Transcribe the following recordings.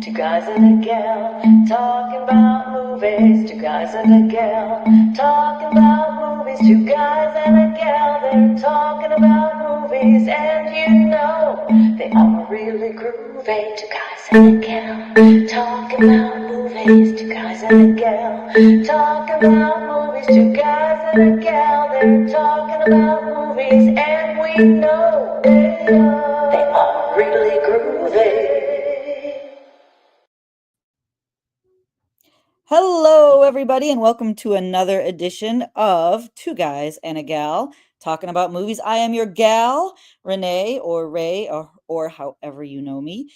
Two guys and a gal talking about movies. Two guys and a gal talking about movies. Two guys and a gal, they're talking about movies. And you know they are really groovy. Two guys and a gal talking about movies. Two guys and a gal talking about movies. Two guys and a gal, they're talking about movies. And we know they are really groovy. Hello, everybody, and welcome to another edition of Two Guys and a Gal talking about movies. I am your gal, Renee or Ray, or however you know me.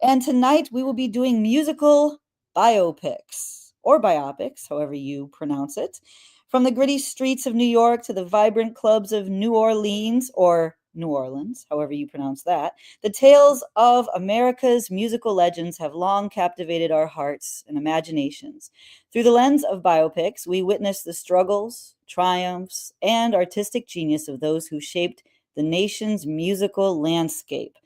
And tonight we will be doing musical biopics or biopics, however you pronounce it. From the gritty streets of New York to the vibrant clubs of New Orleans or New Orleans, however you pronounce that, the tales of America's musical legends have long captivated our hearts and imaginations. Through the lens of biopics, we witness the struggles, triumphs, and artistic genius of those who shaped the nation's musical landscape.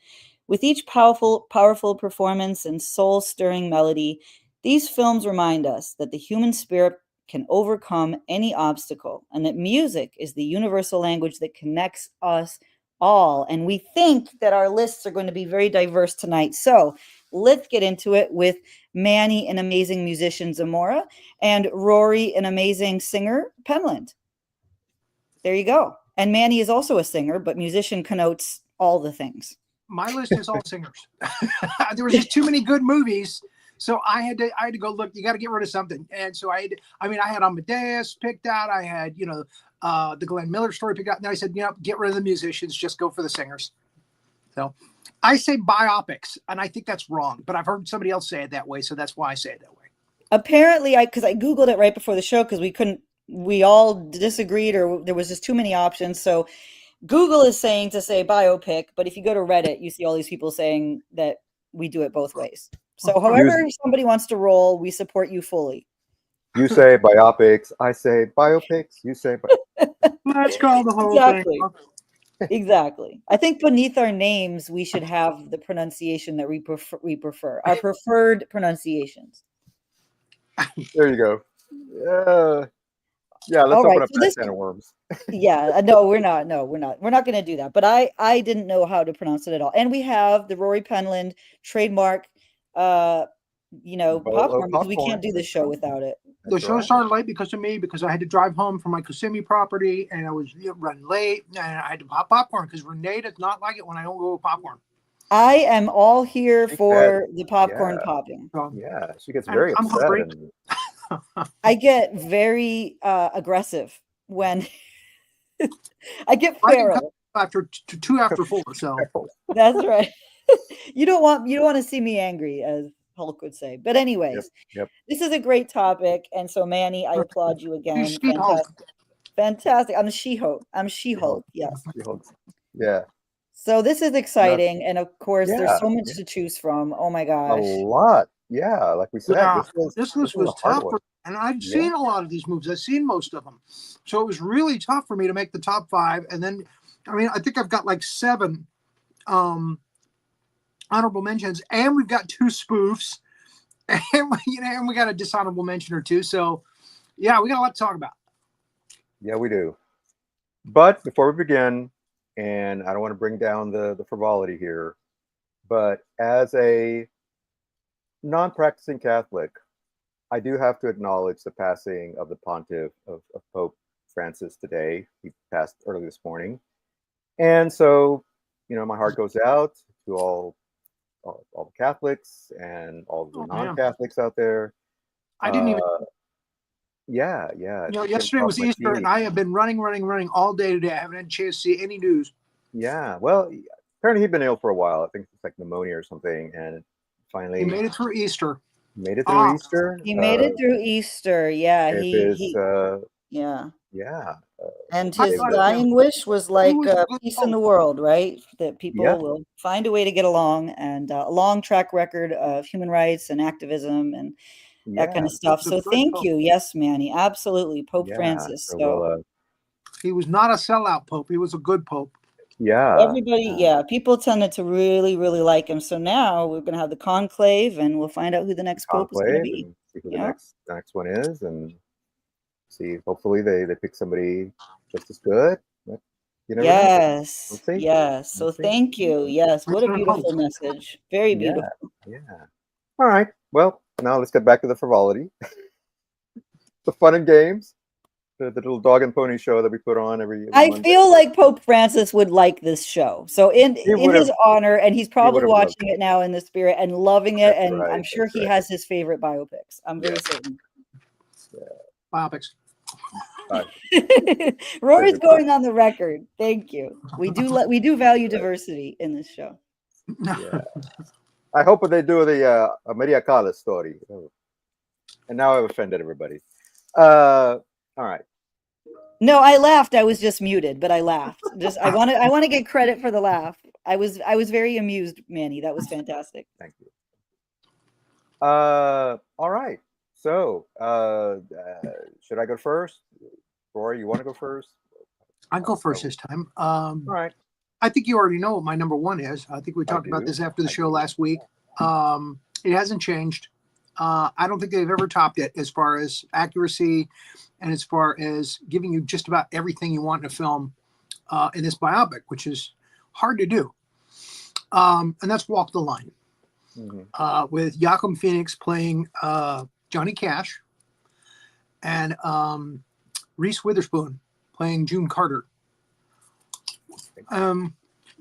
With each powerful performance and soul-stirring melody, these films remind us that the human spirit can overcome any obstacle and that music is the universal language that connects us all. And we think that our lists are going to be very diverse tonight. So let's get into it with Manny, an amazing musician, Zamora, and Rory, an amazing singer, Penland. There you go. And Manny is also a singer, but musician connotes all the things. My list is all singers. There was just too many good movies. So I had to go look, you got to get rid of something. And so I had Amadeus picked out. I had, the Glenn Miller story picked out. And I said, get rid of the musicians, just go for the singers. So I say biopics, and I think that's wrong, but I've heard somebody else say it that way. So that's why I say it that way. Apparently, because I Googled it right before the show, because we all disagreed, or there was just too many options. So Google is saying to say biopic, but if you go to Reddit, you see all these people saying that we do it both ways. So however somebody wants to roll, we support you fully. You say biopics, I say biopics, you say Let's call the whole thing. Thing. Exactly. I think beneath our names, we should have the pronunciation that we prefer. Our preferred pronunciations. There you go. Yeah, let's open up that can of worms. Yeah, no, we're not. No, we're not. We're not going to do that. But I didn't know how to pronounce it at all. And we have the Rory Penland trademark, popcorn, because we can't do the show without it. The show started late because of me, because I had to drive home from my Kissimmee property, and I was running late, and I had to pop popcorn because Renee does not like it when I don't go with popcorn. I am all here for the popcorn popping. Yeah, she gets very upset. I get very aggressive when I get feral. After 4, so that's right. You don't want to see me angry, as Hulk would say. But anyways, yep. This is a great topic, and so Manny, I applaud you again. Fantastic. I'm She-Hulk. Yes. She-Hulk. Yeah. So this is exciting, and of course, there's so much to choose from. Oh my gosh, a lot. Yeah, like we said, this list was tough, and I've seen a lot of these movies. I've seen most of them, so it was really tough for me to make the top 5. And then, I think I've got like 7 honorable mentions, and we've got 2 spoofs, and we got a dishonorable mention or 2. So, yeah, we got a lot to talk about. Yeah, we do. But before we begin, and I don't want to bring down the frivolity here, but as a non-practicing Catholic, I do have to acknowledge the passing of the pontiff of Pope Francis today. He passed early this morning. And so, my heart goes out to all the Catholics and all the non-Catholics out there. I didn't even... Yeah. Yesterday was Easter, and I have been running all day today. I haven't had a chance to see any news. Yeah, well, apparently he'd been ill for a while. I think it's like pneumonia or something, and finally he made it through Easter. He made it through Easter. Yeah, and his dying wish was like peace in the world, right? That people will find a way to get along, and a long track record of human rights and activism and that kind of stuff. So thank you. Yes, Manny, absolutely. Pope Francis. He was not a sellout pope. He was a good pope. Yeah. Everybody, yeah, people tended to really, really like him. So now we're gonna have the conclave, and we'll find out who the next pope is gonna Conclave be. and see who Yeah. the next one is, and see. Hopefully they pick somebody just as good. But you never know. We'll Yes. see. Yes. We'll So see. thank you. Yes. What That's a what I'm beautiful hoping. message. Very Yeah. beautiful. Yeah. All right. Well, now let's get back to the frivolity, the fun and games, the little dog and pony show that we put on every I Monday. feel like Pope Francis would like this show. So He in would his have. honor, and he's He would probably have loved watching it now in the spirit and loving it, That's and I'm right. sure That's he right. has his favorite biopics. I'm very Yeah. certain. Biopics. Bye. Rory's Favorite going on the record. Thank you. We do value Right. diversity in this show. Yeah. I hope they do the Maria Callas story. Oh. And now I've offended everybody. All right. No, I laughed. I was just muted, but I laughed. Just I want to get credit for the laugh. I was very amused, Manny. That was fantastic. Thank you. All right. So, should I go first? Rory, you want to go first? I'll go first this time. All right. I think you already know what my number one is. I think we talked about do. this after the I show do. last week. It hasn't changed. I don't think they've ever topped it as far as accuracy and as far as giving you just about everything you want in a film in this biopic, which is hard to do. And that's Walk the Line with Joaquin Phoenix playing Johnny Cash and Reese Witherspoon playing June Carter.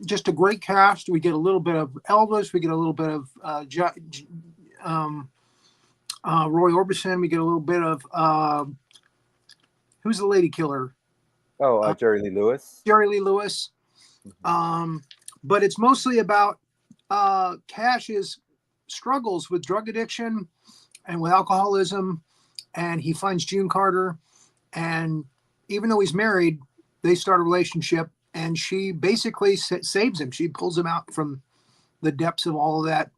Just a great cast. We get a little bit of Elvis. We get a little bit of Roy Orbison. We get a little bit of who's the lady killer? Oh, Jerry Lee Lewis. Jerry Lee Lewis. But it's mostly about Cash's struggles with drug addiction and with alcoholism, and he finds June Carter, and even though he's married, they start a relationship, and she basically saves him. She pulls him out from the depths of all of that.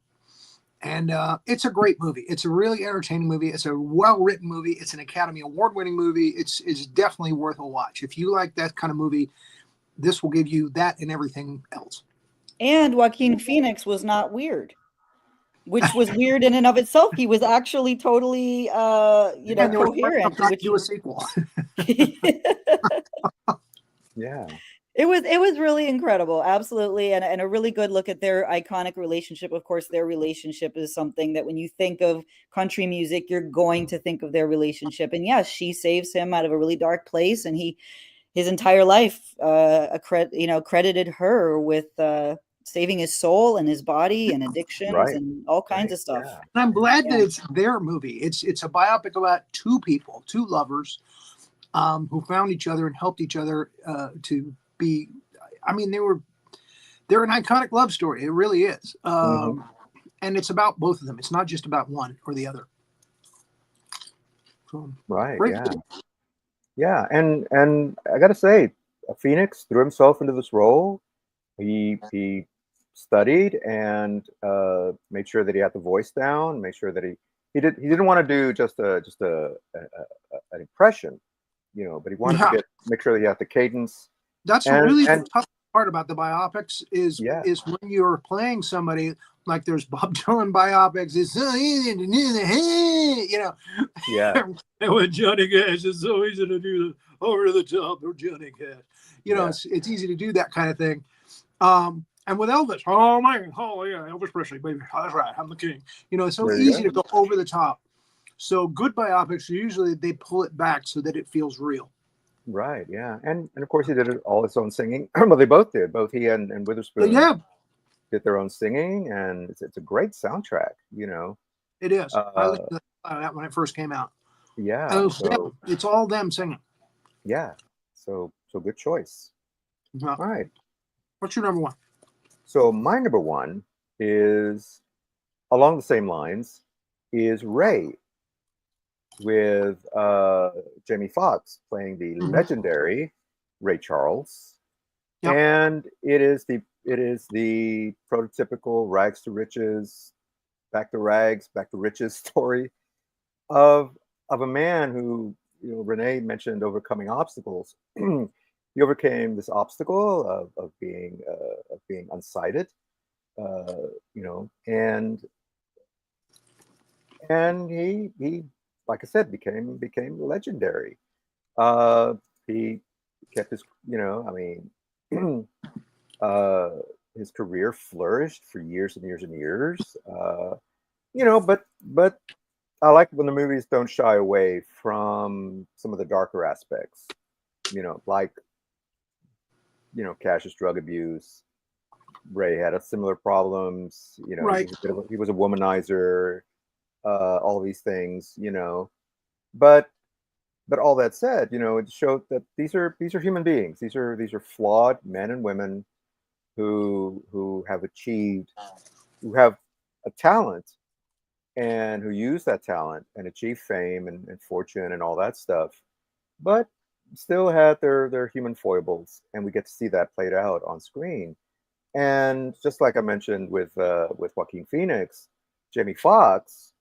And it's a great movie. It's a really entertaining movie. It's a well-written movie. It's an Academy Award-winning movie. It's definitely worth a watch. If you like that kind of movie, this will give you that and everything else. And Joaquin Phoenix was not weird, which was weird in and of itself. He was actually totally, coherent. Which do a sequel. Yeah. It was really incredible, absolutely, and a really good look at their iconic relationship. Of course, their relationship is something that when you think of country music, you're going to think of their relationship. And yes, she saves him out of a really dark place, and his entire life, credited her with saving his soul and his body and addictions and all kinds of stuff. Yeah. And I'm glad that it's their movie. It's a biopic about two people, two lovers, who found each other and helped each other to be. I mean, they're an iconic love story. It really is, and it's about both of them. It's not just about one or the other. So, Right. great Yeah. movie. Yeah. And I got to say, Phoenix threw himself into this role. He studied and made sure that he had the voice down. Made sure that he didn't want to do just an impression, but he wanted to make sure that he had the cadence. That's really the tough part about the biopics is when you're playing somebody, like there's Bob Dylan biopics. It's so easy to do the, Yeah. And with Johnny Cash, it's so easy to do the over the top of Johnny Cash. It's easy to do that kind of thing. And with Elvis, oh man, oh yeah, Elvis Presley, baby, that's right, I'm the king. It's so easy to go over the top. So good biopics usually they pull it back so that it feels real. Right. Yeah. And of course he did it all his own singing. Well, they both did. Both he and Witherspoon did their own singing, and it's a great soundtrack. It is. I listened to that when it first came out. Yeah. It's all them singing. Yeah. So good choice. Yeah. All right. What's your number one? So my number one is along the same lines is Ray, with Jamie Foxx playing the legendary Ray Charles, and it is the prototypical rags to riches, back to rags, back to riches story of a man who Renee mentioned overcoming obstacles. he overcame this obstacle of being unsighted, you know, and he like I said became legendary. Uh, he kept his, you know, I mean, uh, his career flourished for years and years and years. You know, but I like when the movies don't shy away from some of the darker aspects. You know, like, you know, Cash's drug abuse. Ray had a similar problems. You know, Right. he was a womanizer. All of these things. You know, but all that said, you know, it showed that these are human beings. These are flawed men and women who have achieved, who have a talent, and who use that talent and achieve fame and fortune and all that stuff, but still had their human foibles, and we get to see that played out on screen. And just like I mentioned with Joaquin Phoenix, Jamie Foxx,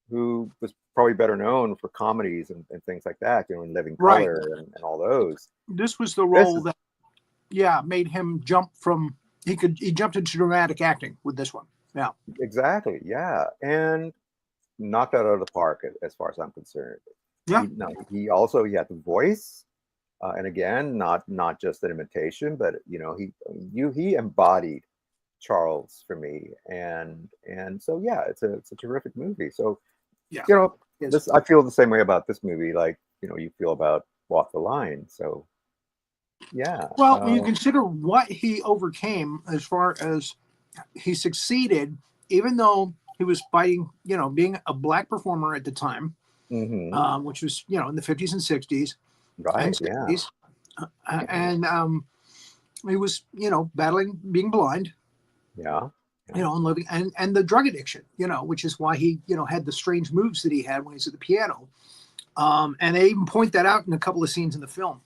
who was probably better known for comedies and things like that, you know, in Living Right. Color and all those. This was the This role is that, yeah, made him jump from, he jumped into dramatic acting with this one. Yeah. exactly, yeah, and knocked that out of the park as far as I'm concerned. Yeah. He also he had the voice, and again, not just an imitation, but you know, he embodied Charles for me, and so yeah, it's a terrific movie. So Yeah. you know, Yes. this I feel the same way about this movie, like you know, you feel about Walk the Line. So yeah, Well, when you consider what he overcame, as far as he succeeded, even though he was fighting, you know, being a black performer at the time, hmm which was, you know, in the 50s and 60s and right, yeah, 60s. yeah, And he was, you know, battling being blind, yeah, you yeah. know, and living, and the drug addiction, you know, which is why he, you know, had the strange moves that he had when he's at the piano. And they even point that out in a couple of scenes in the film.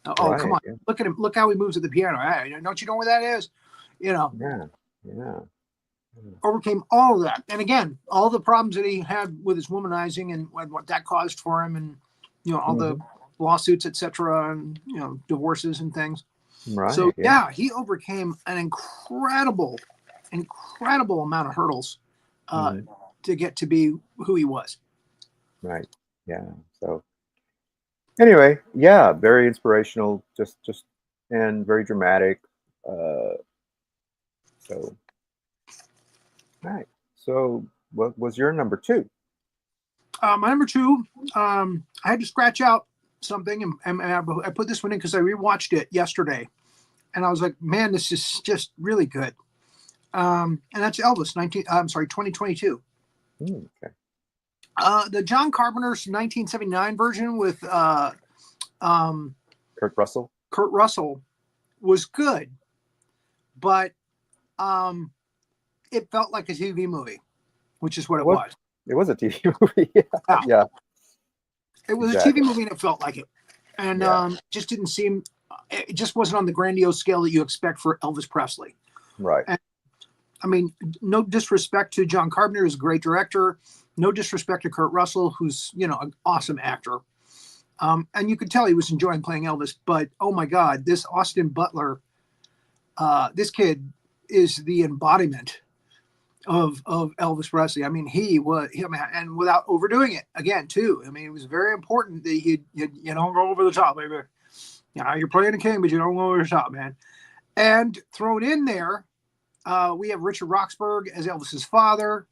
Oh, come Right, on, look at him! Look how he moves at the piano. Hey, don't you know where that is? You know, yeah, yeah, overcame all of that. And again, all the problems that he had with his womanizing and what that caused for him, and you know, all the hmm lawsuits, etc., and you know, divorces and things. So right, yeah, yeah, he overcame an incredible amount of hurdles uh, hmm to get to be who he was. right, yeah. So anyway, yeah, very inspirational, just and very dramatic. Uh, so right. So what was your number two? My number two, I had to scratch out something, and I put this one in because I rewatched it yesterday, and I was like, man, this is just really good. And that's Elvis, 2022. Okay. The John Carpenter's 1979 version with um, Kurt Russell. Kurt Russell was good, but um, it felt like a TV movie, which is what It it was was. it was a TV movie. Yeah, Yeah, yeah, it was a TV exactly. movie, and it felt like it, and Yeah, just didn't seem. It just wasn't on the grandiose scale that you expect for Elvis Presley. right. And I mean, no disrespect to John Carpenter, who's a great director. No disrespect to Kurt Russell, who's, you know, an awesome actor. And you could tell he was enjoying playing Elvis. But oh my God, this Austin Butler, this kid is the embodiment of Elvis Presley. I mean, he was, and without overdoing it again too. I mean, it was very important that you don't go over the top, baby. You know, you're playing a king, but you don't go over the top, man. And thrown in there, we have Richard Roxburgh as Elvis's father,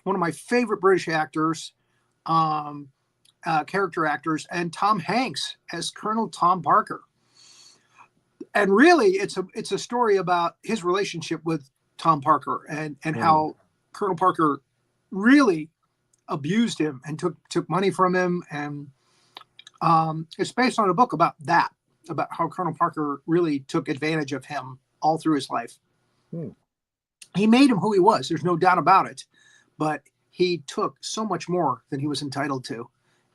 one of my favorite British actors, um, character actors, and Tom Hanks as Colonel Tom Parker. And really, it's a story about his relationship with Tom Parker, and Hmm. how Colonel Parker really abused him and took money from him. And it's based on a book about that, about how Colonel Parker really took advantage of him all through his life. Hmm. He made him who he was. There's no doubt about it. But he took so much more than he was entitled to.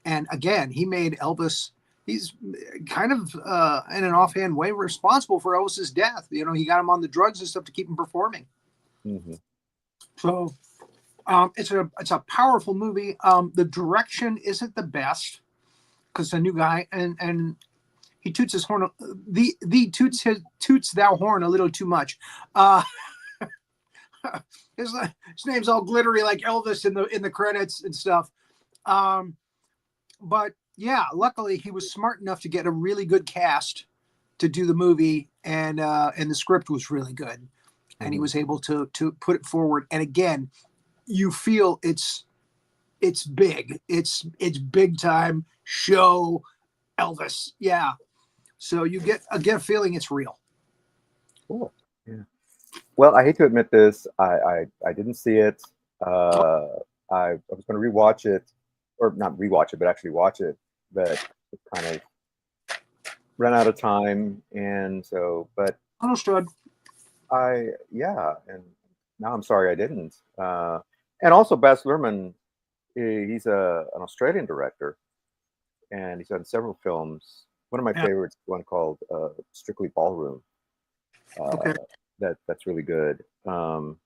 And again, he made Elvis, he's kind of in an offhand way responsible for Elvis's death. You know, he got him on the drugs and stuff to keep him performing. hmm So it's a powerful movie. The direction isn't the best because it's a new guy, and he toots his horn. Toots thou horn a little too much. His name's all glittery like Elvis in the credits and stuff. But yeah, luckily he was smart enough to get a really good cast to do the movie, and the script was really good, and he was able to put it forward. And again, you feel it's big, it's big time show Elvis, yeah. So you get a feeling it's real. Cool. Yeah. Well, I hate to admit this, I didn't see it. I was going to rewatch it, or not rewatch it, but actually watch it, but it kind of ran out of time, and so, but Understood. yeah, and now I'm sorry I didn't. And also Baz Luhrmann, he's an Australian director, and he's done several films. One of my favorites, one called Strictly Ballroom. Okay. That's really good. But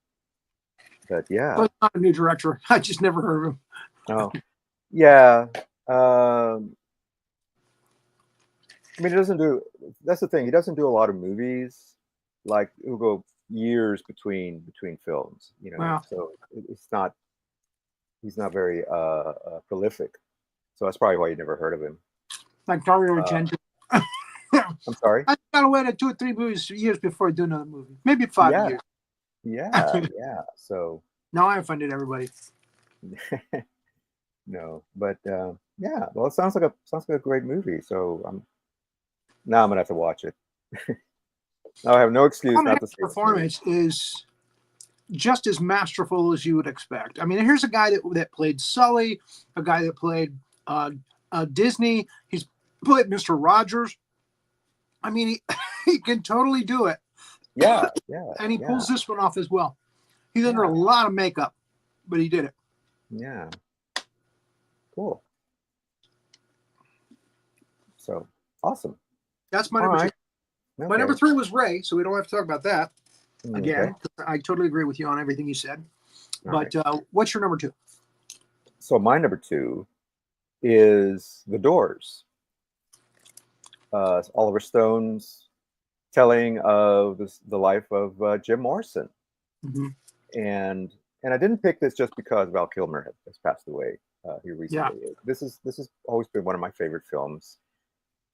yeah. So it's not a new director. I just never heard of him. Oh, yeah. I mean, that's the thing. He doesn't do a lot of movies. Like, he'll go years between films, you know. Wow. So he's not very prolific. So that's probably why you never heard of him. Like Dario Argento. I'm sorry? I gotta wait 2 or 3 years before I do another movie. Maybe 5 years. Yeah, yeah. So now I offended everybody. No, but yeah. Well, it sounds like a great movie. So now I'm gonna have to watch it. Now I have no excuse not to see it. Performance is just as masterful as you would expect. I mean, here's a guy that played Sully, a guy that played Disney. He's played Mr. Rogers. I mean, he can totally do it. Yeah, yeah. And he pulls this one off as well. He's under a lot of makeup, but he did it. Yeah. Cool. So awesome. That's my number 2. Okay. My number 3 was Ray, so we don't have to talk about that again. Okay. I totally agree with you on everything you said. All but what's your number 2? So my number 2 is The Doors. Oliver Stone's telling of the life of Jim Morrison. And I didn't pick this just because Val Kilmer has passed away here recently. Yeah. This has always been one of my favorite films.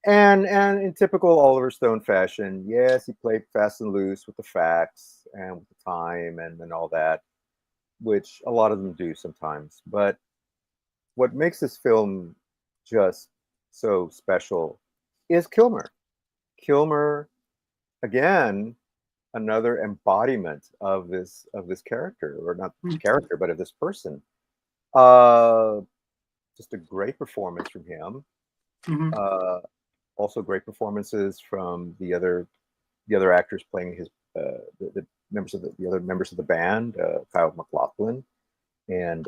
And in typical Oliver Stone fashion, yes, he played fast and loose with the facts and with the time and all that, which a lot of them do sometimes. But what makes this film just so special is Kilmer. Kilmer, again, another embodiment of this character, or not character, but of this person. Just a great performance from him. Also great performances from the other actors playing his the members of the other members of the band, Kyle MacLachlan, and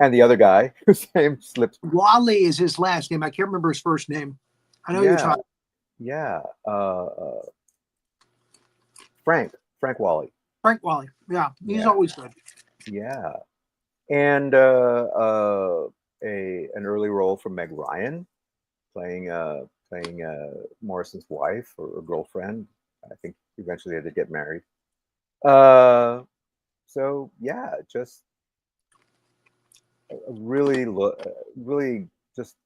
and the other guy whose name slips. Wally is his last name. I can't remember his first name. I know you're talking. Yeah. Frank Wally. Frank Wally. Yeah, he's always good. Yeah. And an early role from Meg Ryan, playing Morrison's wife or girlfriend. I think eventually they did get married. So yeah, just really just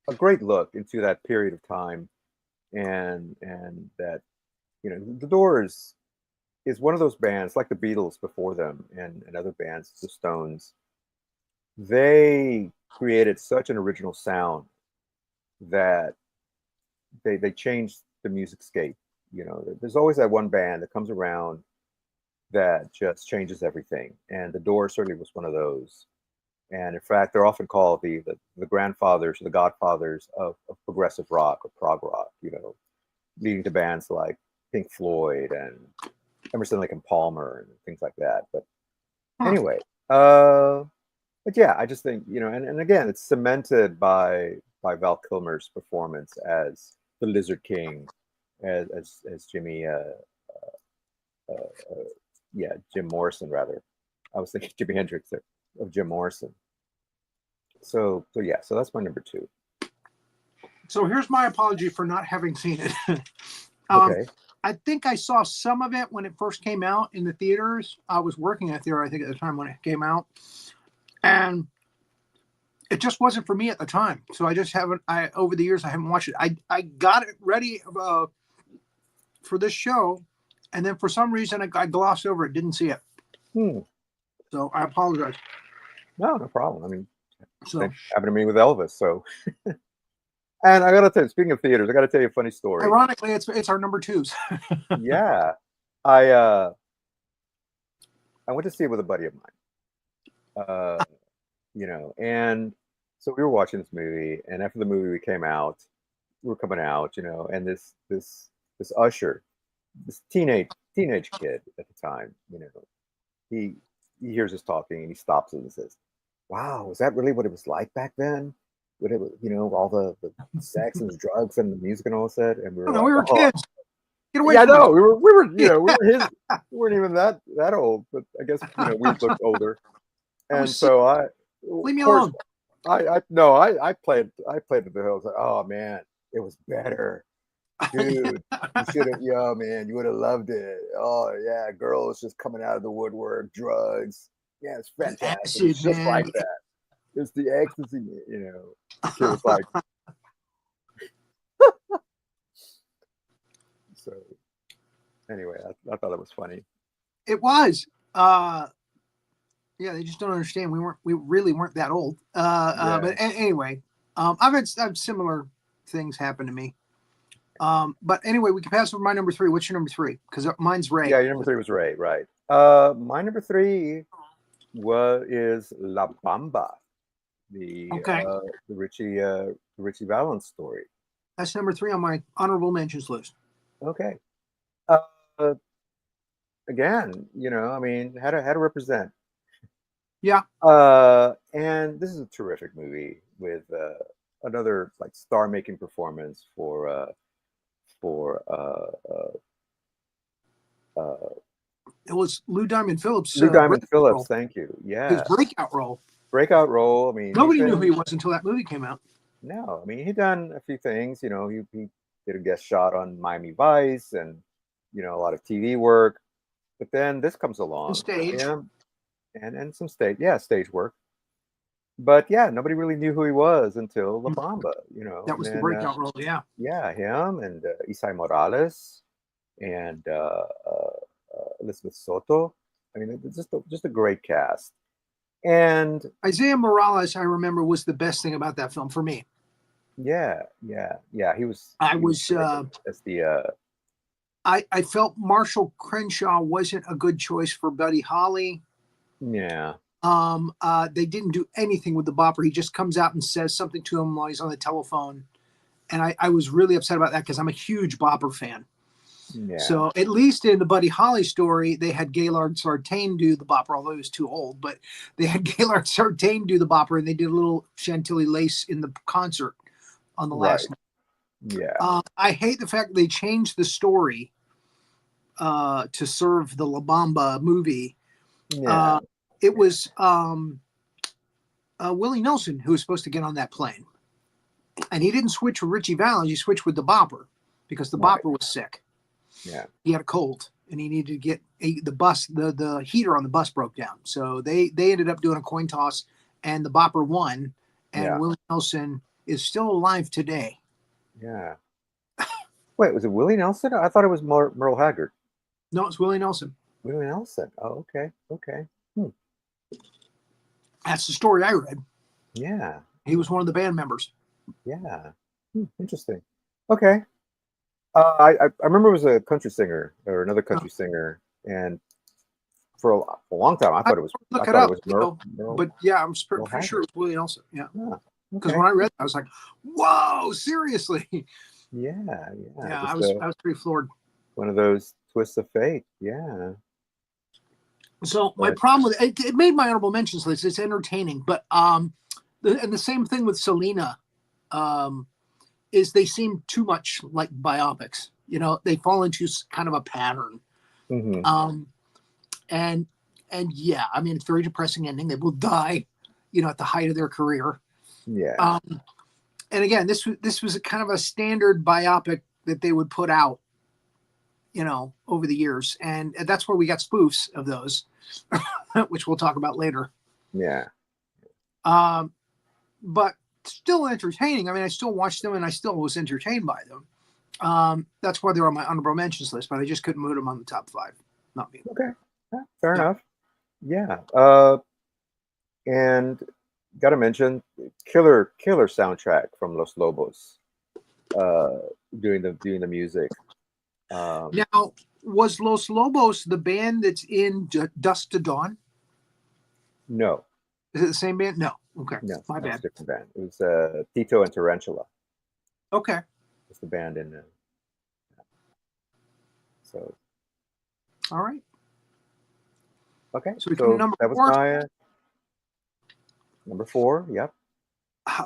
a great look into that period of time, and that, you know, The Doors is one of those bands like the Beatles before them and other bands, the Stones. They created such an original sound that they changed the music scape. You know, there's always that one band that comes around that just changes everything, and The Doors certainly was one of those. And in fact, they're often called the grandfathers or the godfathers of progressive rock or prog rock, you know, leading to bands like Pink Floyd and Emerson, Lake and Palmer and things like that. But anyway, but yeah, I just think, you know, and again, it's cemented by Val Kilmer's performance as the Lizard King, as Jimmy, Jim Morrison rather. I was thinking Jimi Hendrix there, of Jim Morrison. So yeah, so that's my number 2. So here's my apology for not having seen it. Okay. I think I saw some of it when it first came out in the theaters. I was working at theater, I think, at the time when it came out, and it just wasn't for me at the time. So I just haven't. Over the years I haven't watched it. I got it ready for this show, and then for some reason I glossed over it, didn't see it. So I apologize. No problem. I mean, So that happened to me with Elvis. So, and I gotta tell you, speaking of theaters, I gotta tell you a funny story. ironically, it's our number 2s. Yeah, I went to see it with a buddy of mine. And so we were watching this movie, and after the movie we came out, we were coming out, and this usher, this teenage kid at the time, he hears us talking and he stops us and says, "Wow, was that really what it was like back then? With it, all the sex and the drugs and the music and all that?" And we were No, like, we were "Oh, kids. Get away yeah, from us. no, we were, we weren't even that old, but I guess we looked older." And so Leave me of course, alone. I played at the hills. Like, oh man, it was better, dude. You should have, yo, man, you would have loved it. Oh yeah, girls just coming out of the woodwork, drugs. Yeah, it's fantastic. Acid, It's just man. like that. It's the ecstasy, The kid was like, so. Anyway, I thought it was funny. It was. Yeah, they just don't understand. We really weren't that old. But anyway, I've had similar things happen to me. But anyway, we can pass over my number 3. What's your number 3? Because mine's Ray. Yeah, your number 3 was Ray, right? My number 3 is La Bamba, the Richie Valens story. That's number 3 on my honorable mentions list. Okay. Again, I mean, how to represent. Yeah. And this is a terrific movie with another like star-making performance for it was Lou Diamond Phillips. Lou Diamond Phillips, role. thank you. Yeah. His breakout role. I mean, Nobody knew who he was until that movie came out. No, I mean, he'd done a few things. He did a guest shot on Miami Vice and a lot of TV work. But then this comes along. And stage. And some stage work. But yeah, nobody really knew who he was until La Bamba, That was the breakout role, yeah. Yeah, him and Isai Morales and Elizabeth Soto. I mean, it's just a great cast. And Isaiah Morales, I remember, was the best thing about that film for me. Yeah. He was. I felt Marshall Crenshaw wasn't a good choice for Buddy Holly. Yeah. They didn't do anything with the bopper. He just comes out and says something to him while he's on the telephone. And I was really upset about that because I'm a huge bopper fan. Yeah. So at least in the Buddy Holly story, they had Gaylord Sartain do the bopper, although he was too old, but they had Gaylord Sartain do the bopper and they did a little Chantilly lace in the concert on the last night. Yeah. I hate the fact they changed the story to serve the La Bamba movie. Yeah. It was Willie Nelson who was supposed to get on that plane. And he didn't switch with Richie Valens. He switched with the bopper because the bopper was sick. Yeah. He had a cold and he needed to get the bus, the heater on the bus broke down. So they ended up doing a coin toss and the bopper won. And Willie Nelson is still alive today. Yeah. Wait, was it Willie Nelson? I thought it was Merle Haggard. No, it's Willie Nelson. Willie Nelson. Oh, okay. That's the story I read. Yeah. He was one of the band members. Yeah. Interesting. Okay. I remember it was a country singer or another country singer, and for a long time I thought it was. Look it up. Merle, but yeah, I'm pretty sure it was Willie Nelson. Yeah. Because Okay. when I read that, I was like, "Whoa, seriously!" Yeah. Yeah, I was pretty floored. One of those twists of fate. Yeah. So my problem with it made my honorable mentions list. It's entertaining, but and the same thing with Selena, is they seem too much like biopics. They fall into kind of a pattern. Mm-hmm. And yeah, I mean, it's a very depressing ending. They will die, at the height of their career. Yeah. And again, this was a kind of a standard biopic that they would put out, over the years, and that's where we got spoofs of those, which we'll talk about later. Yeah. But still entertaining. I mean, I still watched them, and I still was entertained by them. That's why they're on my honorable mentions list, but I just couldn't move them on the top 5. Not me. Okay. Fair enough. Yeah. And got to mention killer soundtrack from Los Lobos. Doing the music. Now, was Los Lobos the band that's in Dusk to Dawn? No. Is it the same band? No. Okay. No, My bad. it's a different band. It was Tito and Tarantula. Okay. It's the band in. So. All right. Okay. So that was 4. My number 4. Yep.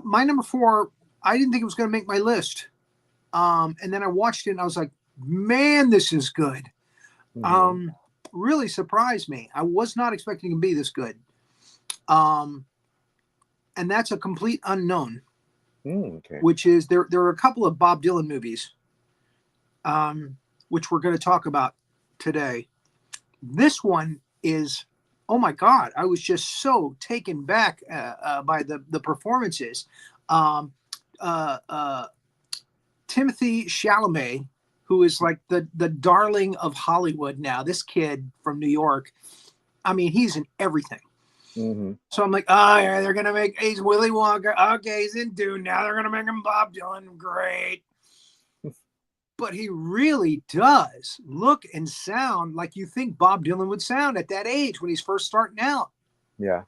My number 4. I didn't think it was going to make my list. And then I watched it and I was like, man, this is good. Mm-hmm. Really surprised me. I was not expecting it to be this good. And that's A Complete Unknown, Okay. which is there are a couple of Bob Dylan movies, which we're going to talk about today. This one is, oh my God, I was just so taken back by the performances. Timothy Chalamet, who is like the darling of Hollywood now, this kid from New York, I mean, he's in everything. Mm-hmm. So I'm like, oh yeah, they're gonna make, he's Willy Wonka. Okay, he's in Dune. Now they're gonna make him Bob Dylan. Great. But he really does look and sound like you think Bob Dylan would sound at that age when he's first starting out. Yeah.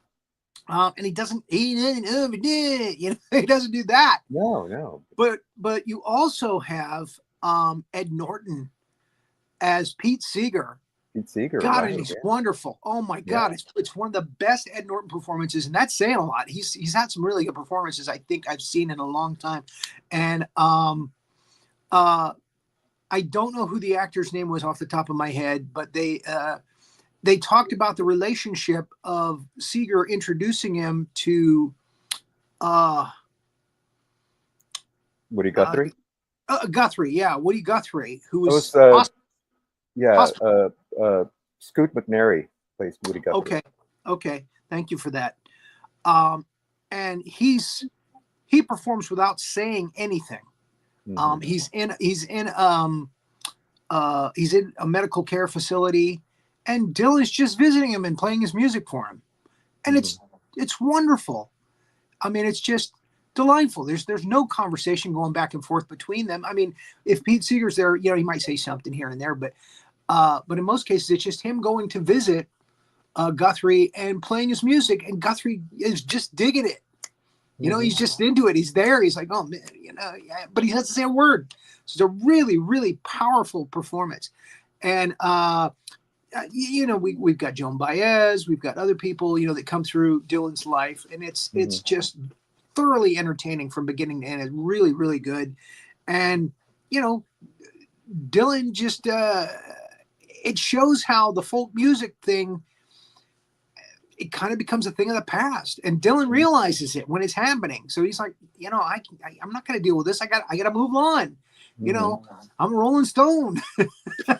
And he doesn't, he doesn't do that. No. But you also have Ed Norton as Pete Seeger. Pete Seeger. God, right, and he's yeah. wonderful. Oh my God, it's one of the best Ed Norton performances, and that's saying a lot. He's had some really good performances I think I've seen in a long time, and I don't know who the actor's name was off the top of my head, but they talked about the relationship of Seeger introducing him to Woody Guthrie. Guthrie, yeah, Woody Guthrie, who was Scoot McNairy plays Woody Guthrie. Okay, thank you for that. And he performs without saying anything. Mm-hmm. He's in a medical care facility, and Dylan's just visiting him and playing his music for him, and it's wonderful. I mean, it's just delightful. There's no conversation going back and forth between them. I mean, if Pete Seeger's there, he might say something here and there, but in most cases, it's just him going to visit Guthrie and playing his music, and Guthrie is just digging it. He's just into it. He's there. He's like, oh man, but he doesn't say a word. So it's a really, really powerful performance. And we've got Joan Baez, we've got other people, that come through Dylan's life, and it's just thoroughly entertaining from beginning to end. It's really, really good. And Dylan just it shows how the folk music thing, it kind of becomes a thing of the past, and Dylan realizes it when it's happening. So he's like, I'm not going to deal with this. I got to move on. I'm a Rolling Stone.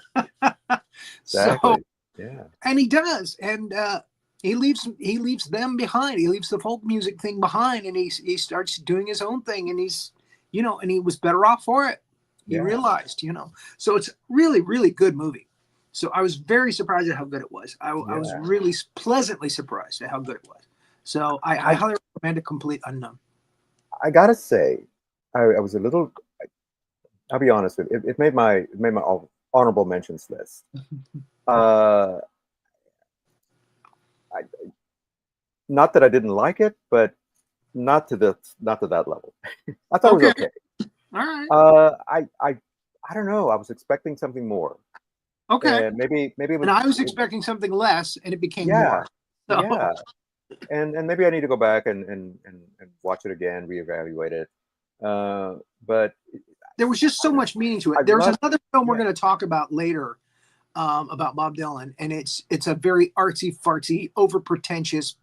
Exactly. So, yeah. And he does. And he leaves them behind. He leaves the folk music thing behind, and he starts doing his own thing, and he's, and he was better off for it. He realized, so it's really, really good movie. So I was very surprised at how good it was. I was really pleasantly surprised at how good it was. So I highly recommend A Complete Unknown. I gotta say, I was a little. I'll be honest with you. It made my honorable mentions list. Not that I didn't like it, but not to that level. I thought it was okay. All right. I don't know. I was expecting something more. Okay. And maybe it was, and I was expecting something less, and it became more. So. Yeah. And maybe I need to go back and watch it again, reevaluate it. But there was just so much meaning to it. There's another film we're going to talk about later about Bob Dylan, and it's a very artsy fartsy, over pretentious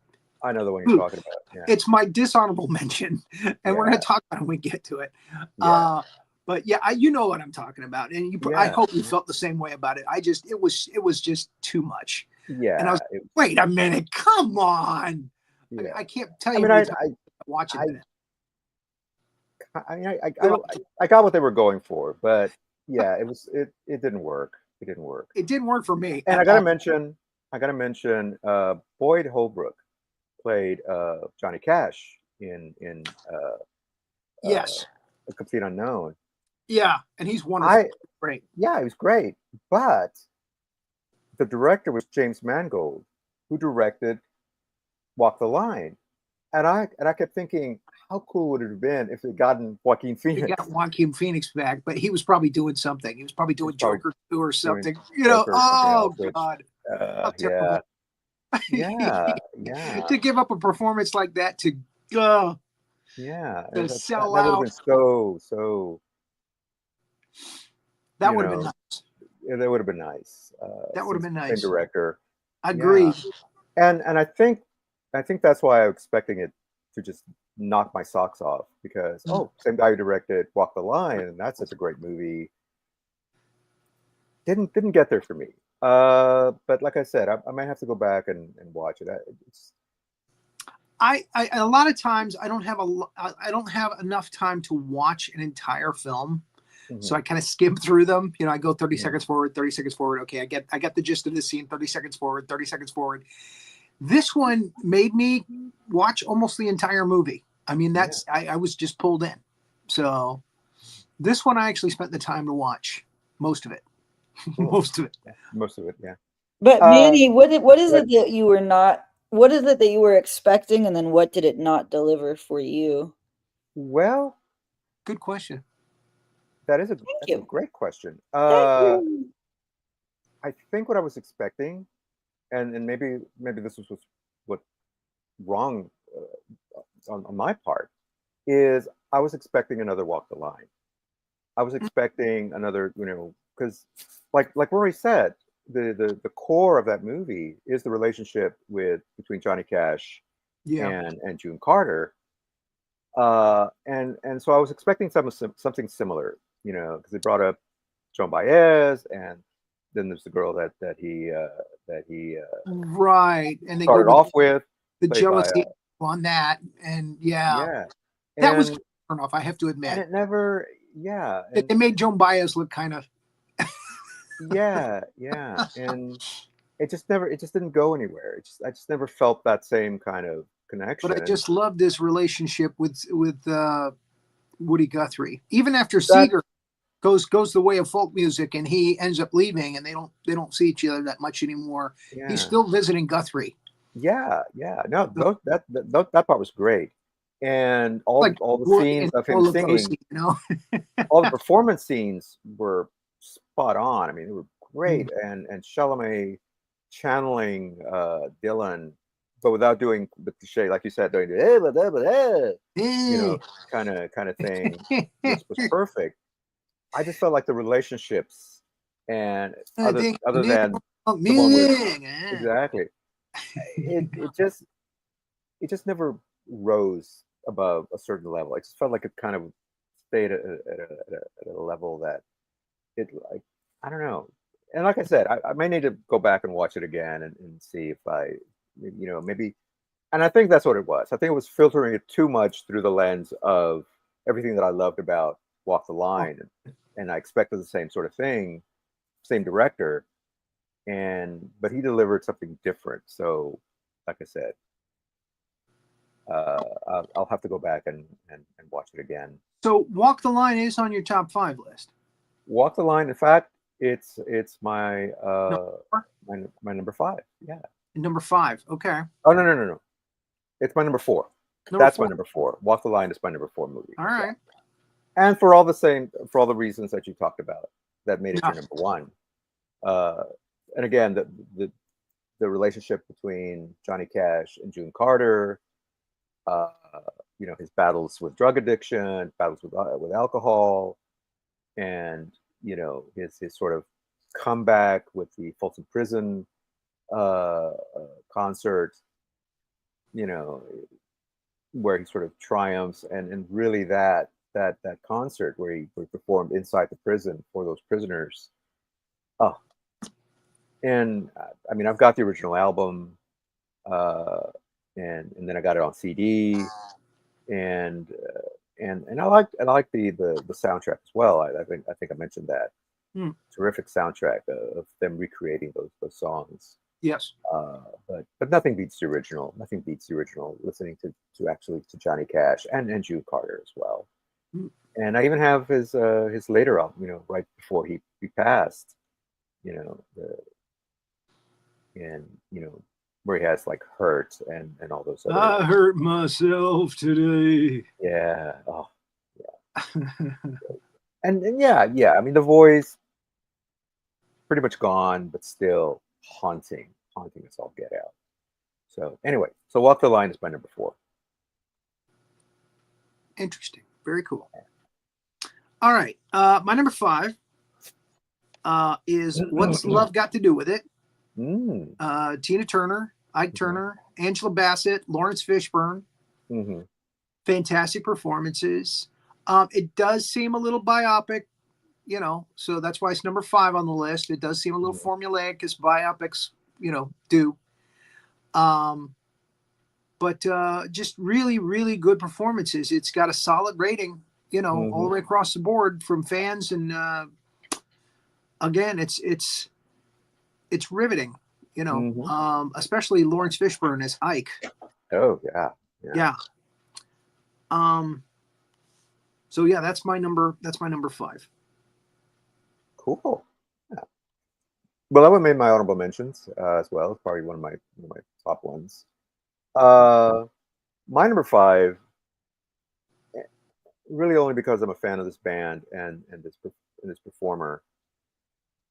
I know the one you're Ooh, talking about. Yeah. it's my dishonorable mention, and we're Yeah. going to talk about it when we get to it. Yeah. But yeah, you know what I'm talking about, and I Yeah. hope you felt the same way about it. It was just too much, and I Yeah. was, wait a minute, come on. I mean, Yeah. I can't tell I you mean, how many times I watch it. I got what they were going for, but yeah, it didn't work. It didn't work. It didn't work for me And at all. I gotta mention, Boyd Holbrook played Johnny Cash in Yes, A Complete Unknown. yeah, and he's wonderful. I Great. Yeah, he was great, but the director was James Mangold, who directed Walk the Line, and I kept thinking, how cool would it have been if they'd gotten Joaquin They got Phoenix? Joaquin Phoenix back, but he was probably doing something. He was probably He was doing probably Joker 2 or doing something. Joker or something else, Oh which, God, how yeah, terrible. yeah, yeah, To give up a performance like that uh, yeah. to That sell would have been out, so, that you would have been know, nice. yeah, that would have been nice. That would have been Same nice. director, yeah, Agreed. and I think that's why I was expecting it to just knock my socks off because, oh, same guy who directed Walk the Line, and that's such a great movie. Didn't get there for me. But like I said, I might have to go back and watch it. It's I a lot of times I don't have I don't have enough time to watch an entire film, so mhm, I kind of skim through them. I go 30 mhm, seconds forward, 30 seconds forward. Okay, I get the gist of the scene. 30 seconds forward, 30 seconds forward. This one made me watch almost the entire movie. I mean, yeah, I was just pulled in. So this one I actually spent the time to watch most of it. cool. Most of it. Yeah, most of it, yeah. But Uh, Manny, what is but it that you were not? What is it that you were expecting, and then what did it not deliver for you? well, Good question. Thank that's a you. great question. Thank you. I think what I was expecting, and maybe this was what wrong on my part, is I was expecting another Walk the Line. I was expecting another, because like Rory said, the core of that movie is the relationship between Johnny Cash Yeah. and June Carter, and so I was expecting something similar, because they brought up Joan Baez, and then there's the girl that he Right. And they go started with off with, the played by jealousy on that. And yeah, yeah, that was and turn off, I have to and admit. it never, yeah, They and made Joan Baez look kind of, yeah, and it just didn't go anywhere. I just never felt that same kind of but I connection. just love this relationship with Woody Guthrie. Even after That Seeger goes the way of folk music and he ends up leaving and they don't see each other that much anymore, he's Yeah, still visiting Guthrie. yeah. No, So, that part was great, and like all the Woody scenes and of him Paul singing, Lugosi. all the performance scenes were spot on. I mean, they were Mm. great, and Chalamet channeling Dylan, but without doing the cliche, like you said, doing the you know Eh. kind of thing was perfect. I just felt like the relationships, and I think other than the one with music. exactly, it it just it just never rose above a certain level. It just felt like it kind of stayed at a level that it like I don't know. And like I said, I may need to go back and watch it again and see if maybe. And I think that's what it was. I think it was filtering it too much through the lens of everything that I loved about Walk the Line, and I expected the same sort of thing, same director, but he delivered something different. So, like I said, I'll have to go back and watch it again. So Walk the Line is on your top 5 list. Walk the Line. In fact, it's No, my number 5. Yeah. number 5. Okay. Oh no. It's my number 4. Number That's my 4. number 4. Walk the Line is my number 4 movie. All Yeah. right. And for all the reasons that you talked about that made it Yeah. your number 1. Uh, and again, the relationship between Johnny Cash and June Carter, uh, his battles with drug addiction, battles with alcohol, and his sort of comeback with the Folsom Prison concert. you know, where he sort of triumphs, and really that concert where he performed inside the prison for those prisoners. Oh, and I mean, I've got the original album, uh, and then I got it on CD, and and I like the soundtrack as well. I think I mentioned that. Hmm. Terrific soundtrack of them recreating those songs. Yes. But nothing beats the original. Nothing beats the original. Listening to actually to Johnny Cash and June Carter as well. Hmm. And I even have his later album, you know, right before he passed, you know, and you know where he has like Hurt and all those other. I hurt myself today. Yeah. Oh, yeah. And yeah. I mean, the voice pretty much gone, but still haunting us all get out. So anyway, so Walk the Line is my number 4. Interesting. Very cool. All right. My number 5 is What's Love Got to Do with It? Tina Turner, Ike Turner, Angela Bassett, Lawrence Fishburne. Mm-hmm. Fantastic performances. It does seem a little biopic, you know, so that's why it's number 5 on the list. It does seem a little formulaic, as biopics, you know, do. But just really, really good performances. It's got a solid rating, you know, all the way across the board from fans, and again, it's riveting, you know, especially Lawrence Fishburne as Ike. Oh yeah. So yeah, that's my number 5. Cool. Yeah. Well, that one made my honorable mentions as well. It's probably one of my top ones. My number 5, really only because I'm a fan of this band and this performer,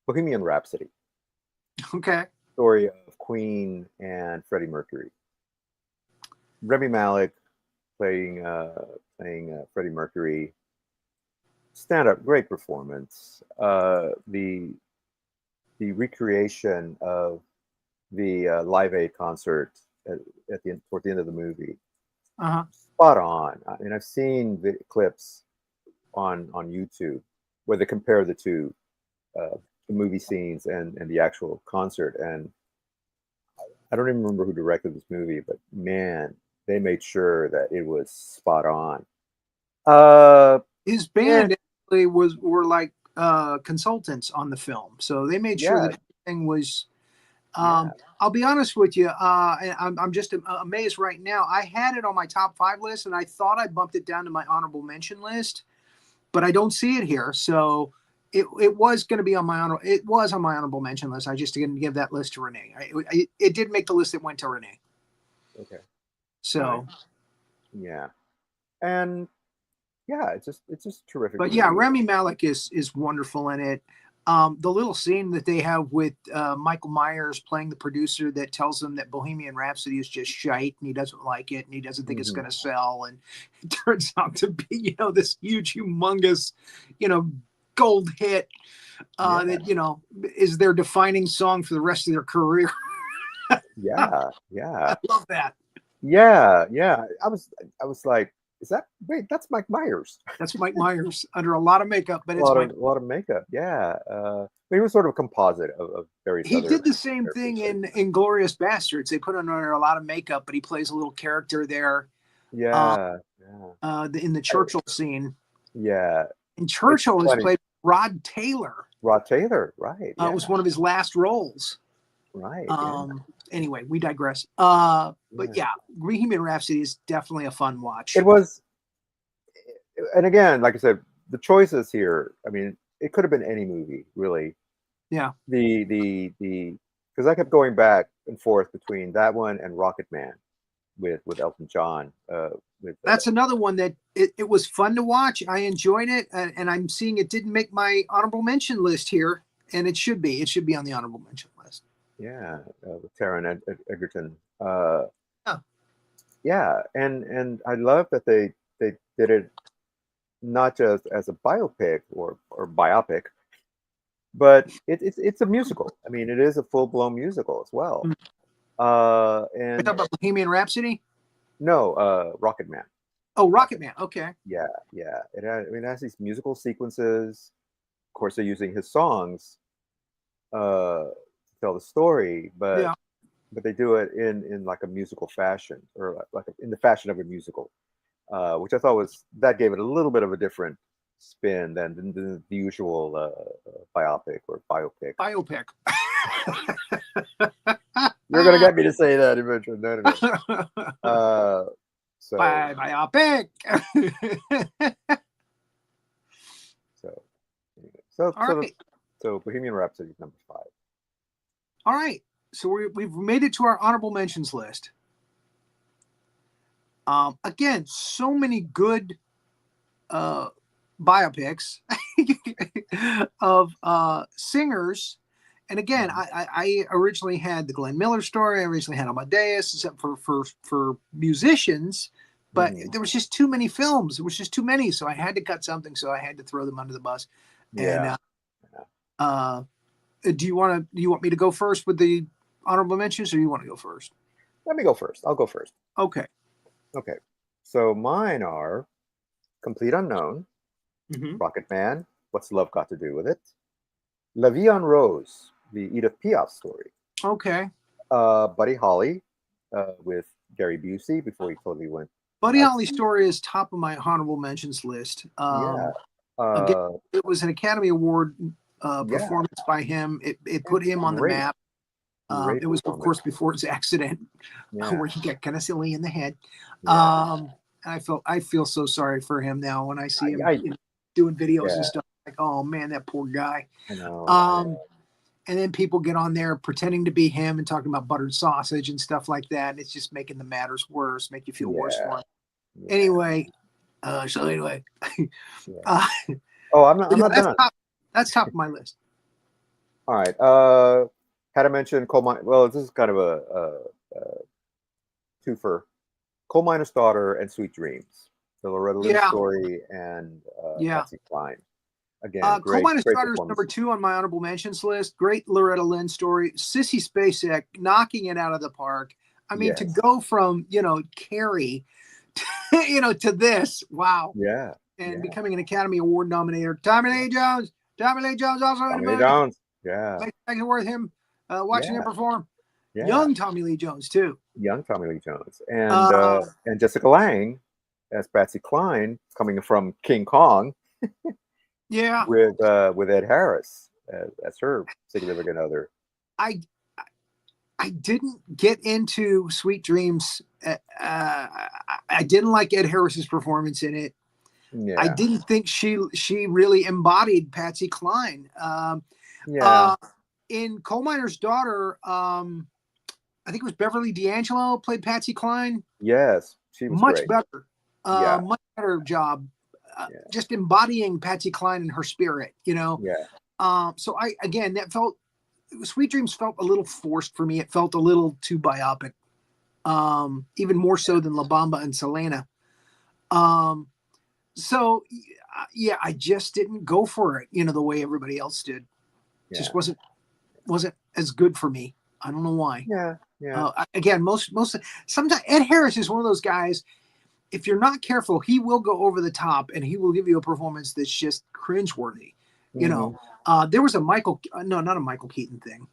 Bohemian Rhapsody. Okay. Story of Queen and Freddie Mercury. Remy Malek playing Freddie Mercury. Stand up, great performance. The recreation of the Live Aid concert toward the end of the movie. Spot on. I mean, I've seen the clips on YouTube where they compare the two, the movie scenes and the actual concert. And I don't even remember who directed this movie, but man, they made sure that it was spot on. His band actually were like consultants on the film, so they made sure that everything was. I'll be honest with you. I'm just amazed right now. I had it on my top 5 list, and I thought I bumped it down to my honorable mention list, but I don't see it here. So it was going to be on my honor. It was on my honorable mention list. I just didn't give that list to Renee. It did make the list that went to Renee. Okay. So. Yeah. And yeah, it's just terrific. But yeah, Rami Malek is wonderful in it. The little scene that they have with Michael Myers playing the producer that tells him that Bohemian Rhapsody is just shite and he doesn't like it and he doesn't think it's going to sell, and it turns out to be, you know, this huge, humongous, you know, gold hit that, you know, is their defining song for the rest of their career. Yeah. I love that. Yeah. I was like, that's Mike Myers. That's Mike Myers under a lot of makeup, but a lot of makeup. Yeah. He was sort of a composite of various. He did the same thing in Inglourious Bastards. They put him under a lot of makeup, but he plays a little character there. Yeah. In the Churchill scene. Yeah. And Churchill is played Rod Taylor. Rod Taylor, right. It was one of his last roles. Right. Anyway, we digress. But yeah, Bohemian Rhapsody is definitely a fun watch. It was, and again, like I said, the choices here, I mean, it could have been any movie, really. Yeah. Because I kept going back and forth between that one and Rocket Man with Elton John. That's another one that it was fun to watch. I enjoyed it, and I'm seeing it didn't make my honorable mention list here, and it should be. It should be on the honorable mention list. Yeah, with Taron Egerton. Yeah. Yeah, and I love that they did it not just as a biopic or biopic, but it's a musical. I mean, it is a full-blown musical as well. And talk about Bohemian Rhapsody. No, Rocket Man. Oh, Rocket Man. Okay. Yeah, yeah. It has these musical sequences. Of course, they're using his songs to tell the story, Yeah. but they do it in like a musical fashion, or like in the fashion of a musical, which I thought that gave it a little bit of a different spin than the usual biopic or biopic. Biopic. You're gonna get me to say that eventually. No, no, no. So Biopic. so All right. so Bohemian Rhapsody is number 5. All right. So we've made it to our honorable mentions list. Again, so many good biopics of singers. And again, I originally had the Glenn Miller story. I originally had Amadeus, except for musicians. But there was just too many films. It was just too many. So I had to cut something. So I had to throw them under the bus. Yeah. And do you want me to go first with the honorable mentions, or you want to go first? Let me go first. I'll go first. Okay. Okay. So mine are Complete Unknown, Rocket Man, What's Love Got to Do with It, La Vie en Rose, the Edith Piaf story. Okay. Buddy Holly with Gary Busey before he totally went. Buddy Holly's story is top of my honorable mentions list. Yeah. Again, it was an Academy Award performance by him. It put him on the map. It was, of course, before his accident where he got kind of silly in the head. Yeah. I feel so sorry for him now when I see him doing videos and stuff. Like, oh man, that poor guy. I know. And then people get on there pretending to be him and talking about buttered sausage and stuff like that. And it's just making the matters worse, make you feel worse for him. Yeah. Anyway, I'm not done. That's top of my list. All right. Had to mention Coal Mine. Well, this is kind of a twofer. Coal Miner's Daughter and Sweet Dreams, the Loretta Lynn story, and Patsy Cline. Again, Coal Miner's Daughter is number 2 on my honorable mentions list. Great Loretta Lynn story. Sissy Spacek knocking it out of the park. I mean, to go from Carrie, to this, wow. Yeah. And becoming an Academy Award nominator. Tommy Lee Jones also in the movie. Jones. Yeah. Makes it worth him watching him perform. Yeah. Young Tommy Lee Jones too. Young Tommy Lee Jones. And Jessica Lange as Patsy Cline coming from King Kong. Yeah. With Ed Harris as her significant other. I didn't get into Sweet Dreams. I didn't like Ed Harris's performance in it. Yeah. I didn't think she really embodied Patsy Cline. In Coal Miner's Daughter, I think it was Beverly D'Angelo played Patsy Cline. Yes, she was much great. better. Much better job. Just embodying Patsy Cline and her spirit, Yeah. So Sweet Dreams felt a little forced for me. It felt a little too biopic, even more so than La Bamba and Selena. So I just didn't go for it, the way everybody else did. Yeah. Just wasn't as good for me. I don't know why. Yeah. Again, sometimes Ed Harris is one of those guys. If you're not careful, he will go over the top and he will give you a performance that's just cringeworthy. There was not a Michael Keaton thing.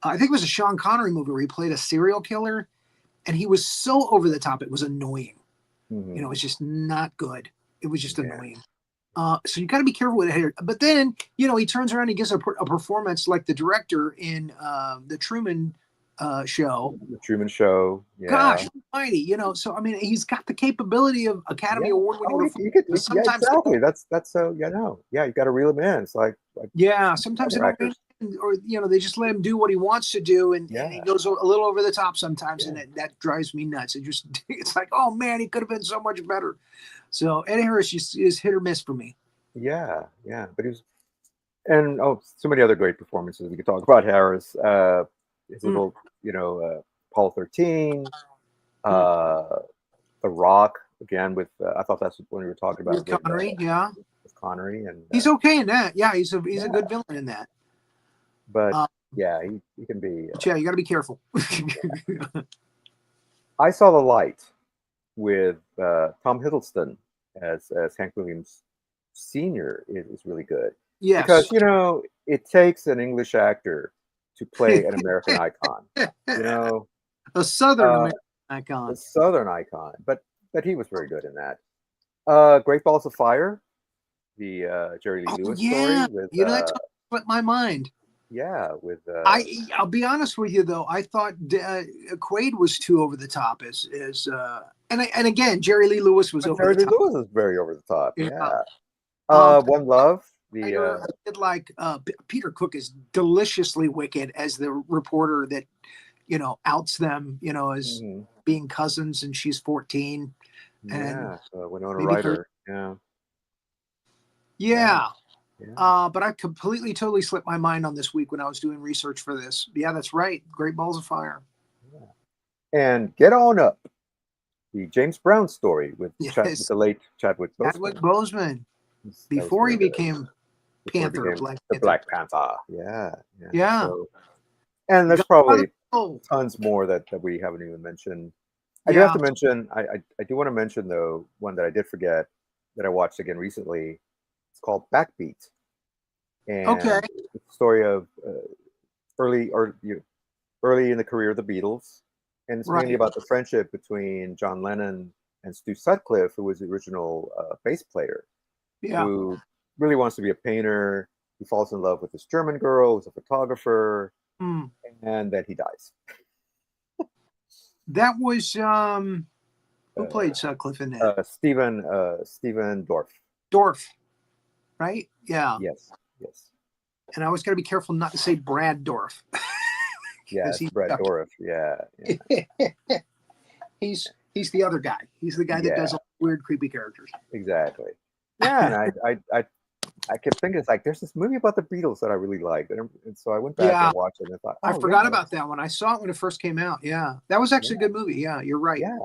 I think it was a Sean Connery movie where he played a serial killer, and he was so over the top it was annoying. It was just not good. It was just annoying. So you got to be careful with it. But then he turns around and he gives a performance like the director in the Truman Show. The Truman Show. Yeah. Gosh almighty, so I mean he's got the capability of Academy Award winning. Exactly. That's so you got to reel him in. It's like sometimes they don't, or they just let him do what he wants to do, and he goes a little over the top sometimes, and that drives me nuts. It's like, oh man, he could have been so much better. So Ed Harris is hit or miss for me. Yeah, but and so many other great performances we could talk about. Harris, his little Apollo 13, The Rock again with I thought that's what we were talking about with Connery, with Connery, and he's okay in that. Yeah, he's a good villain in that. But he can be. You got to be careful. I Saw the Light with Tom Hiddleston as Hank Williams Sr. is really good. Yes. Because, you know, it takes an English actor to play an American icon. You know, a Southern uh, American icon. a Southern icon. But he was very good in that. Great Balls of Fire, the Jerry Lee Lewis story with you know, that's what my mind. yeah, with I'll be honest with you though, I thought Quaid was too over the top and again, Jerry Lee Lewis was over Jerry the Lee top. Lewis is very over the top. Yeah. One Love. I did like Peter Cook is deliciously wicked as the reporter that, you know, outs them, you know, as being cousins, and she's 14. Yeah, Winona maybe Ryder. Yeah. Yeah. But I completely, totally slipped my mind on this week when I was doing research for this. Yeah, that's right. Great Balls of Fire. Yeah. And Get On Up, the James Brown story with Yes. the late Chadwick Boseman. Chadwick Boseman. Before he became Panther. The Black Panther. Yeah. Yeah. So, and there's probably tons more that we haven't even mentioned. I do have to mention, I do want to mention, though, one that I did forget that I watched again recently. It's called Backbeat. And it's the story of early in the career of the Beatles. And it's mainly about the friendship between John Lennon and Stu Sutcliffe, who was the original bass player, who really wants to be a painter. He falls in love with this German girl who's a photographer, and then he dies. That was who played Sutcliffe in that? Stephen Dorff. Dorff, right? Yeah. Yes. And I always got to be careful not to say Brad Dorff. Yeah, Brad Dorff. Yeah. He's the other guy. He's the guy that does all weird, creepy characters. Exactly. Yeah, and I kept thinking, it's like, there's this movie about the Beatles that I really liked, and so I went back and watched it, and I thought, I forgot about that one. I saw it when it first came out. Yeah, that was actually a good movie. Yeah, you're right. Yeah.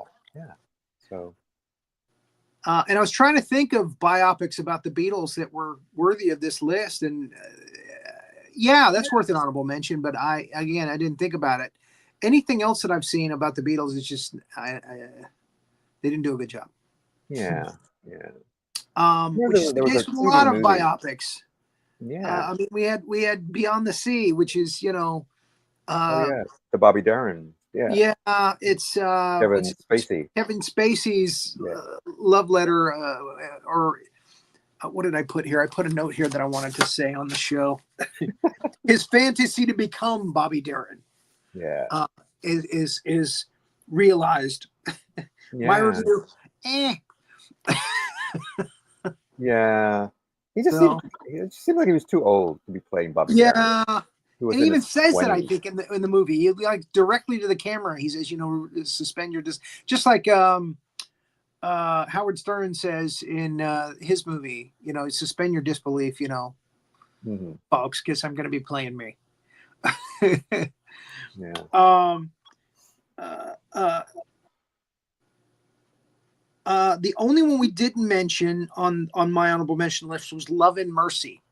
So, and I was trying to think of biopics about the Beatles that were worthy of this list, and that's worth an honorable mention. But I didn't think about it. Anything else that I've seen about the Beatles is just they didn't do a good job. Yeah. Which is the case with a lot of biopics. Yeah. I mean, we had Beyond the Sea, which is, you know, the Bobby Darin. Yeah. It's Kevin Spacey. Kevin Spacey's love letter, or what did I put here? I put a note here that I wanted to say on the show. His fantasy to become Bobby Darin. Yeah. Is realized. My review. Yeah. He just seemed like he was too old to be playing Bobby Darin. Yeah. And he even says that, I think, in the movie. He, like, directly to the camera, he says, you know, suspend your just like Howard Stern says in his movie, you know, suspend your disbelief, you know, folks, because I'm going to be playing me. The only one we didn't mention on my honorable mention list was Love and Mercy.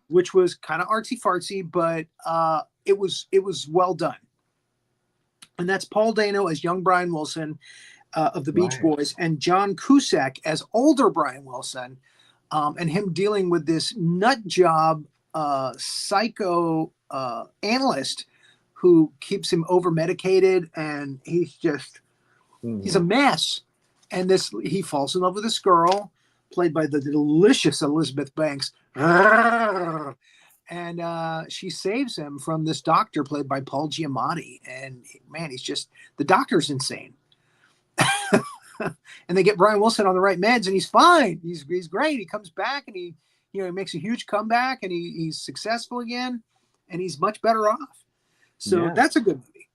Which was kind of artsy fartsy, but it was well done. And that's Paul Dano as young Brian Wilson of the Beach Boys, and John Cusack as older Brian Wilson, and him dealing with this nut job psycho analyst who keeps him over medicated, and he's just he's a mess. And he falls in love with this girl played by the delicious Elizabeth Banks. And she saves him from this doctor played by Paul Giamatti. And man, the doctor's insane. And they get Brian Wilson on the right meds, and he's fine. He's great. He comes back, and he makes a huge comeback, and he's successful again, and he's much better off. So that's a good movie.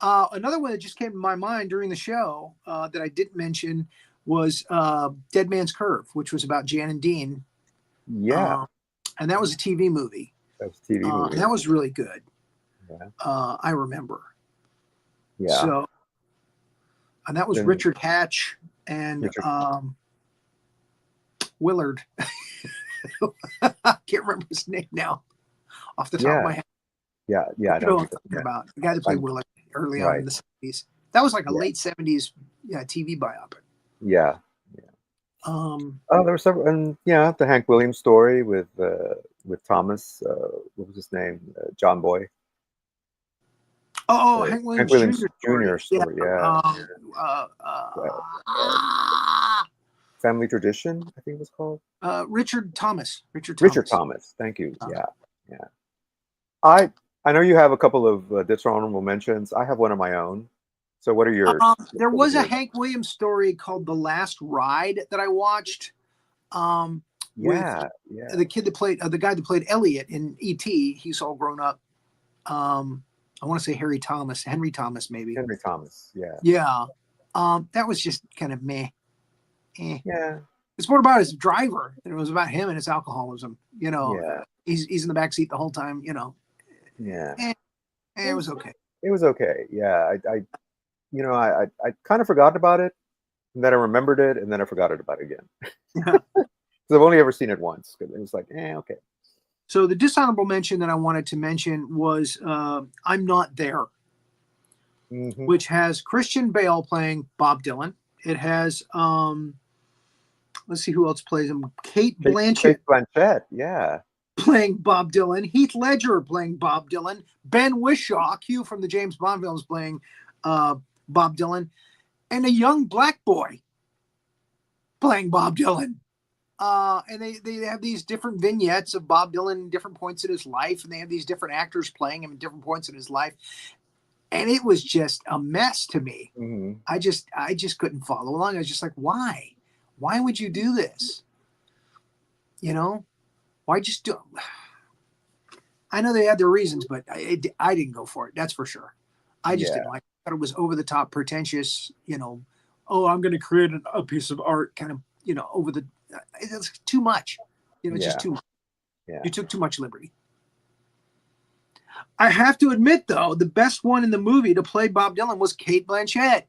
Another one that just came to my mind during the show that I didn't mention was Dead Man's Curve, which was about Jan and Dean. Yeah. And that was a TV movie. That was a TV movie. That was really good. Yeah. I remember. Yeah. So, and that was Richard Hatch and Willard. I can't remember his name now off the top of my head. Yeah. I know what I'm talking about. The guy that played Willard early on in the 70s. That was like a Yeah. late 70s TV biopic. Yeah. Um, Oh, there were several, and yeah, the Hank Williams story with Thomas. What was his name? John Boy. Hank Hank Williams Williams Jr. Jr. story. Yeah. story. Yeah. Uh, uh, Family Tradition, I think it was called. Richard Thomas. Richard Thomas. Thank you. Yeah. Yeah. I know you have a couple of dishonorable mentions. I have one of my own. So what are yours? There was a Hank Williams story called The Last Ride that I watched. With the kid that played the guy that played Elliot in E.T. He's all grown up. I want to say Henry Thomas, maybe. Henry Thomas. Yeah. Yeah. That was just kind of meh. Yeah. It's more about his driver than it was about him and his alcoholism. You know, Yeah. He's in the back seat the whole time. You know. Yeah. It was okay. It was okay. Yeah. I kind of forgot about it, and then I remembered it, and then I forgot it about it again. Yeah. Because I've only ever seen it once. Because it was like, okay. So the dishonorable mention that I wanted to mention was I'm Not There, which has Christian Bale playing Bob Dylan. It has, let's see who else plays him. Kate Blanchett yeah. playing Bob Dylan. Heath Ledger playing Bob Dylan. Ben Whishaw, Q from the James Bond films, playing Bob Dylan. And a young black boy playing Bob Dylan. And they have these different vignettes of Bob Dylan in different points in his life, and they have these different actors playing him in different points in his life. And it was just a mess to me. Mm-hmm. I just couldn't follow along. I was just like, why? Why would you do this? You know, why just do? I know they had their reasons, but I didn't go for it. That's for sure. I just didn't like it. I thought it was over the top, pretentious. You know, I'm going to create a piece of art, kind of, over the. It's too much. It's just too much. Yeah. You took too much liberty. I have to admit, though, the best one in the movie to play Bob Dylan was Kate Blanchett.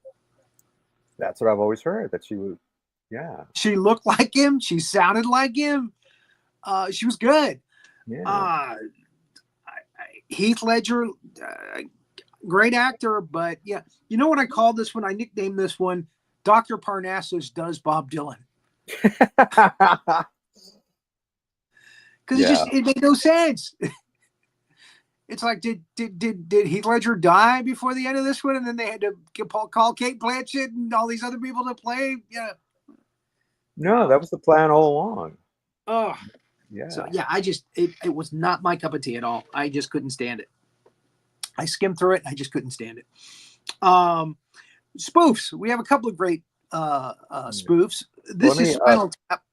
That's what I've always heard, that she was, She looked like him. She sounded like him. She was good. Yeah. Heath Ledger, great actor, but yeah. You know what I called this one? I nicknamed this one Dr. Parnassus Does Bob Dylan. Because it made no sense. It's like, did Heath Ledger die before the end of this one, and then they had to call Kate Blanchett and all these other people to play? Yeah. No, that was the plan all along. Oh, yeah. So yeah, it was not my cup of tea at all. I just couldn't stand it. I skimmed through it. I just couldn't stand it. Spoofs. We have a couple of great spoofs. This is Spinal Tap.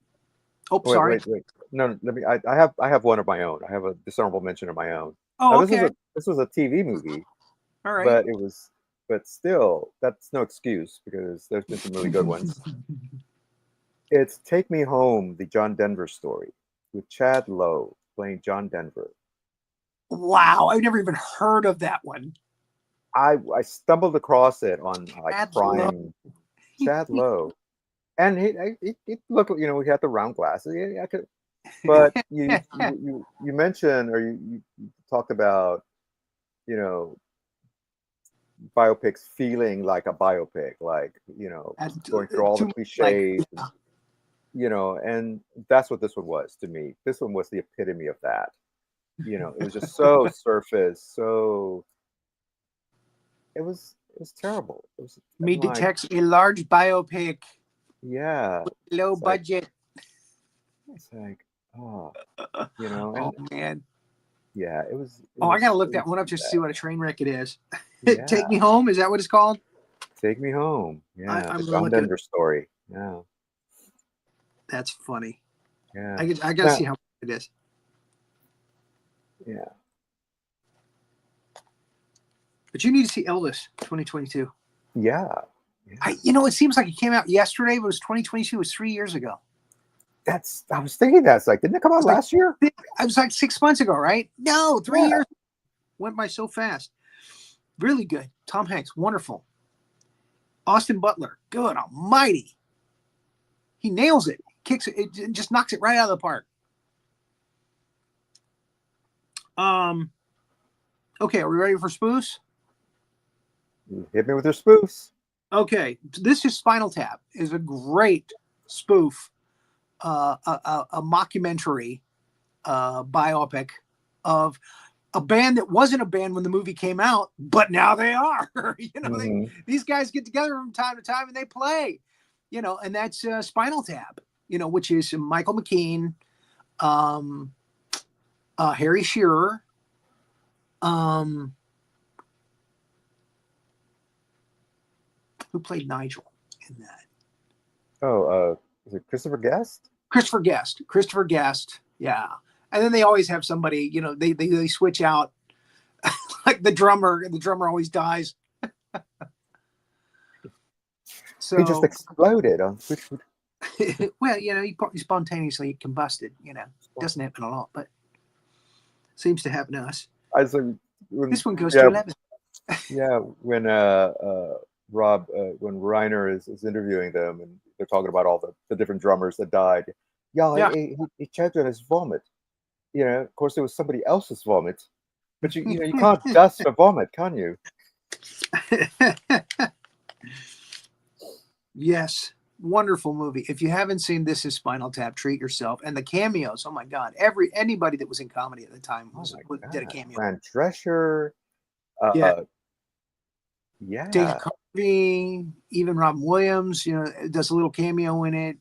Oh, sorry. Wait. No, let me. I have one of my own. I have a dishonorable mention of my own. Oh, okay. This was a TV movie. All right. But still, that's no excuse, because there's been some really good ones. It's Take Me Home, the John Denver story, with Chad Lowe playing John Denver. Wow, I've never even heard of that one. I stumbled across it on Prime. Chad Lowe, and he looked, he had the round glasses. Yeah, I could. But you mentioned, or you talked about, biopics feeling like a biopic, like, going through all the cliches, and that's what this one was to me. This one was the epitome of that. It was just so surface, so it was terrible. It was detects a large biopic. Yeah. Low budget. It's like, oh man. Yeah, it was. I gotta look that one up just to see what a train wreck it is. Yeah. Take Me Home, is that what it's called? Take Me Home. Yeah, I'm the John Denver story. Yeah, that's funny. Yeah, I gotta see how it is. Yeah, but you need to see Elvis 2022. Yeah. It seems like it came out yesterday, but it was 2022. It was 3 years ago. I was thinking that's like, didn't it come out last year? I was like 6 months ago, right? No, 3 years. Went by so fast. Really good. Tom Hanks, wonderful. Austin Butler, good almighty. He nails it. Kicks it. It just knocks it right out of the park. Okay, are we ready for spoofs? Hit me with your spoofs. Okay, this is Spinal Tap. Is a great spoof, a mockumentary biopic of a band that wasn't a band when the movie came out, but now they are. These guys get together from time to time and they play. And that's Spinal Tap. Which is Michael McKean, Harry Shearer, who played Nigel in that? Oh, is it Christopher Guest? Christopher Guest. Yeah. And then they always have somebody, they switch out like the drummer, and the drummer always dies. So He just exploded on Switch. well, he spontaneously combusted, doesn't happen a lot, but seems to happen to us. This one goes to 11. Yeah, when Rob, when Reiner is interviewing them and they're talking about all the different drummers that died. Yeah. He choked on his vomit. Of course, it was somebody else's vomit, but you can't dust a vomit, can you? Yes, wonderful movie. If you haven't seen This Is Spinal Tap, treat yourself. And the cameos, oh my God! Anybody that was in comedy at the time did a cameo. Fran Drescher. Yeah. Dave Harvey, even Robin Williams, does a little cameo in it.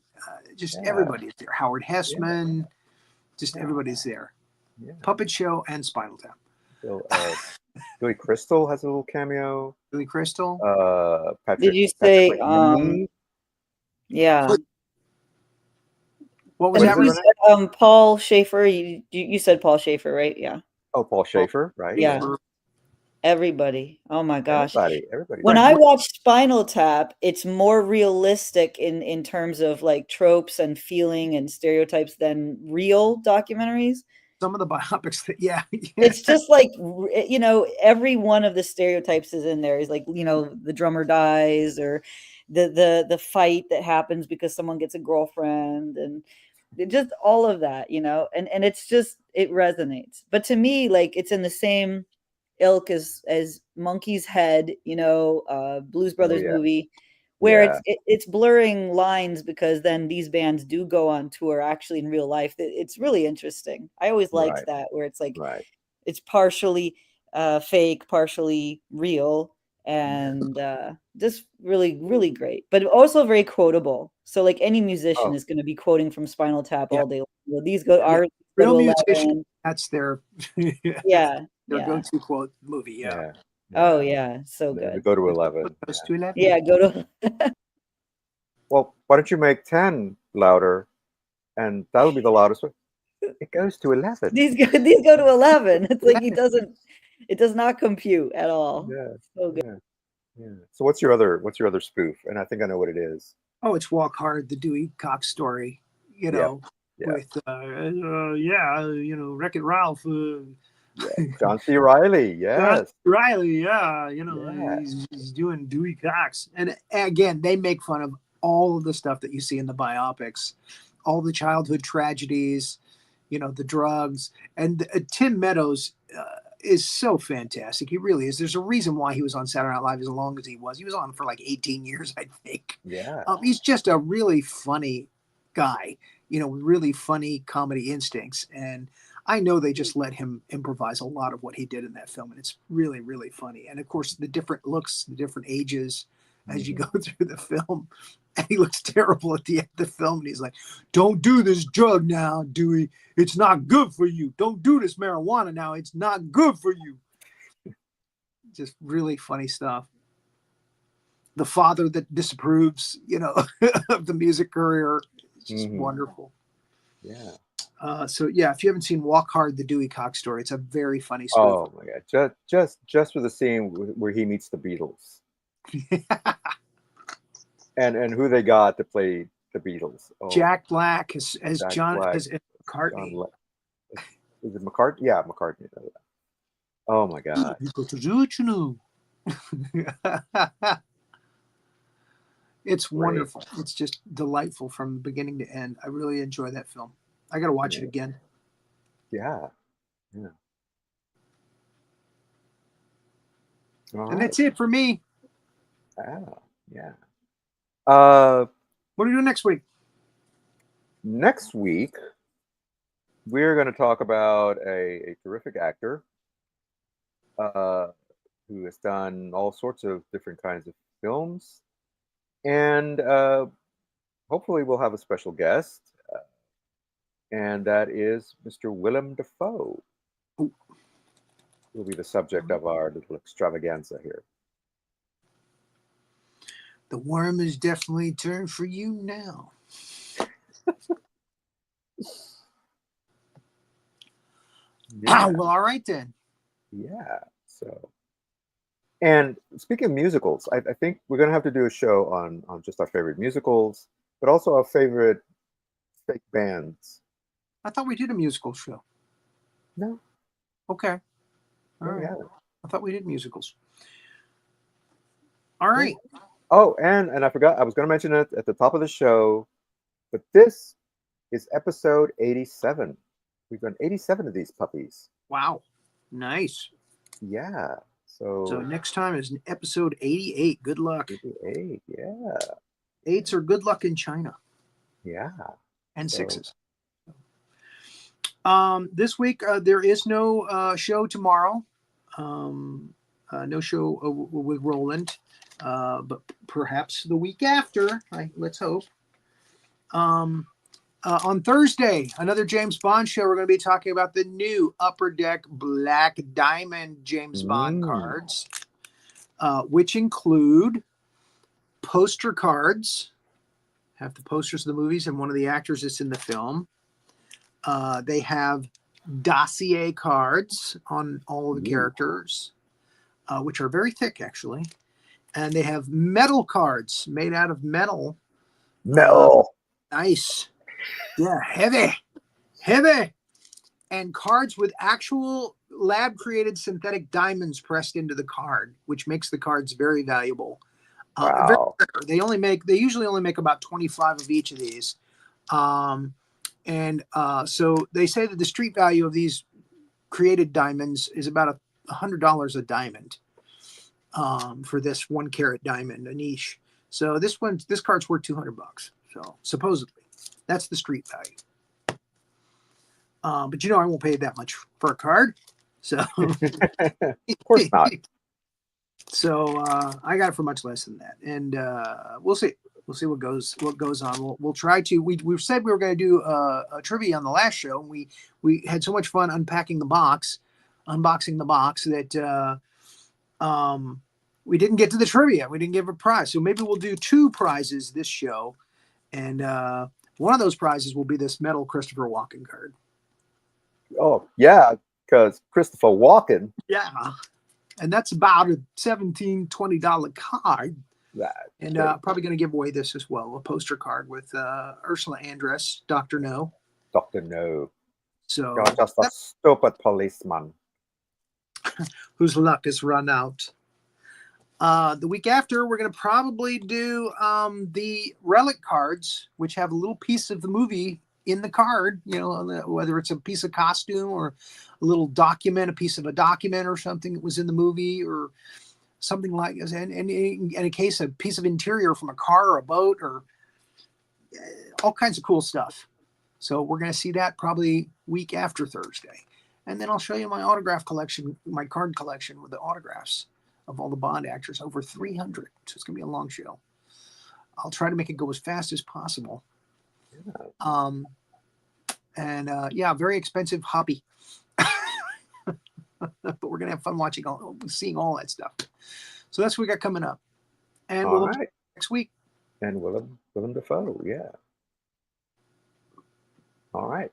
Everybody's there. Howard Hessman, everybody's there. Yeah. Puppet Show and Spinal Tap. So, Billy Crystal has a little cameo. Billy Crystal. Patrick. Did you say? Yeah. What was that? You said, Paul Schaefer. You said Paul Schaefer, right? Yeah. Oh, Paul Schaefer, right? Yeah. Everybody. Oh my gosh. Everybody. When I watch Spinal Tap, it's more realistic in terms of like tropes and feeling and stereotypes than real documentaries. Some of the biopics it's just like, every one of the stereotypes is in there. Is like, the drummer dies, or the fight that happens because someone gets a girlfriend, and just all of that, and it's just, it resonates. But to me, like, it's in the same ilk as Monkey's Head, Blues Brothers movie, where it's blurring lines, because then these bands do go on tour actually in real life. It's really interesting. I always liked that, where it's like it's partially fake, partially real, and just really, really great, but also very quotable. So like any musician is going to be quoting from Spinal Tap all day long. Well, these are real musicians. That's their their go-to quote movie. Yeah. Oh yeah, so good. Go to 11. Yeah, go to. Well, why don't you make 10 louder, and that'll be the loudest one. It goes to 11. These go to 11. It's like it does not compute at all. Yeah. So good. Yeah. So what's your other spoof? And I think I know what it is. Oh, it's Walk Hard, the Dewey Cox story. With Wreck-It Ralph. John C. Reilly, yes. He's doing Dewey Cox. And again, they make fun of all of the stuff that you see in the biopics, all the childhood tragedies, the drugs. And Tim Meadows is so fantastic. He really is. There's a reason why he was on Saturday Night Live as long as he was. He was on for like 18 years, I think. Yeah. He's just a really funny guy, with really funny comedy instincts. And I know they just let him improvise a lot of what he did in that film. And it's really, really funny. And of course, the different looks, the different ages as you go through the film. And he looks terrible at the end of the film. And he's like, don't do this drug now, Dewey. It's not good for you. Don't do this marijuana now. It's not good for you. Just really funny stuff. The father that disapproves, of the music career. It's just wonderful. Yeah. So if you haven't seen Walk Hard, the Dewey Cox story, it's a very funny spoof. Oh my God! Just for the scene where he meets the Beatles, and who they got to play the Beatles? Jack Black as McCartney. Is it McCartney? Yeah, McCartney. Oh my God! It's wonderful. It's just delightful from beginning to end. I really enjoy that film. I got to watch it again. Yeah. And that's it for me. Ah, yeah. Uh, What are we doing next week? Next week, we're going to talk about a terrific actor uh, who has done all sorts of different kinds of films. And hopefully, we'll have a special guest, and that is Mr. Willem Dafoe, Ooh. who will be the subject of our little extravaganza here. The worm is definitely turned for you now. Yeah. Well, all right then. Yeah. So, and speaking of musicals, I think we're going to have to do a show on just our favorite musicals, but also our favorite fake bands. I thought we did a musical show. No, Okay. All no, we right. haven't. I thought we did musicals. All right. Oh, and I forgot, I was going to mention it at the top of the show, but this is episode 87. We've done 87 of these puppies. Wow. Nice. Yeah. So So next time is episode 88. Good luck. 88. Yeah. 8s are good luck in China. Yeah. And So- 6s. This week there is no show tomorrow. No show with Roland, but perhaps the week after. Let's hope. On Thursday, another James Bond show. We're going to be talking about the new Upper Deck Black Diamond James Bond cards, which include poster cards. Have the posters of the movies and one of the actors that's in the film. They have dossier cards on all of the characters, which are very thick, actually. And they have metal cards made out of metal. Metal. Nice. Yeah, heavy. And cards with actual lab-created synthetic diamonds pressed into the card, which makes the cards very valuable. Wow. They usually only make about 25 of each of these. So they say that the street value of these created diamonds is about $100 a diamond for this 1 carat diamond, a niche. So this card's worth $200. So supposedly, that's the street value. But I won't pay that much for a card. So Of course not. So I got it for much less than that, and we'll see. We'll see what goes on. We'll try to. We've said we were going to do a trivia on the last show. And we had so much fun unpacking the box, unboxing the box that we didn't get to the trivia. We didn't give a prize. So maybe we'll do 2 prizes this show, and one of those prizes will be this metal Christopher Walken card. Oh, yeah, because Christopher Walken. Yeah. And that's about a $17, $20 card. And probably going to give away this as well, a poster card with Ursula Andress, Dr. No. Dr. No. So You're just a stupid policeman. Whose luck is run out. The week after, we're going to probably do the relic cards, which have a little piece of the movie in the card, whether it's a piece of costume or a little document, a piece of a document or something that was in the movie or something like this. And in a case, a piece of interior from a car or a boat or all kinds of cool stuff. So we're going to see that probably week after Thursday. And then I'll show you my autograph collection, my card collection with the autographs of all the Bond actors, over 300. So it's going to be a long show. I'll try to make it go as fast as possible. Very expensive hobby. But we're going to have fun seeing all that stuff. So that's what we got coming up. And we'll right. next week. And Willem Dafoe, yeah. All right.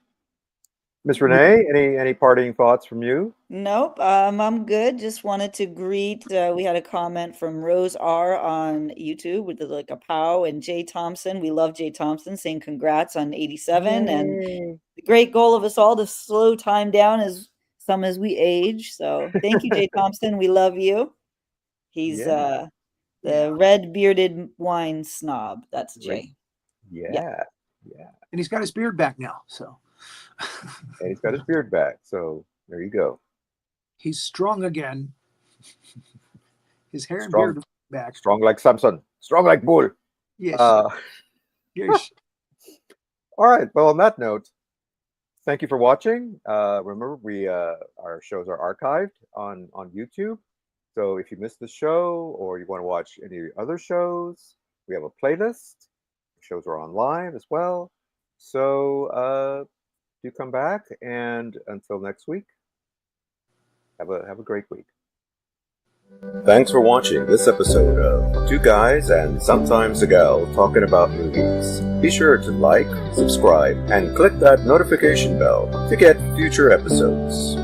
Miss Renee, any parting thoughts from you? Nope, I'm good. Just wanted to greet. We had a comment from Rose R on YouTube with like a pow, and Jay Thompson. We love Jay Thompson saying congrats on 87 and the great goal of us all to slow time down as we age. So thank you, Jay Thompson. We love you. He's the red bearded wine snob. That's Jay. Yeah. And he's got his beard back now. So. And he's got his beard back. So there you go. He's strong again. His hair Strong. and beard back. Strong like Samson. Strong like bull. Yes. Uh, Yes. all right. Well, on that note, thank you for watching. Remember, our shows are archived on YouTube. So if you missed the show or you want to watch any other shows, we have a playlist. The shows are online as well. So do come back, and until next week, have a great week. Thanks for watching this episode of Two Guys and Sometimes a Gal Talking About Movies. Be sure to like, subscribe, and click that notification bell to get future episodes.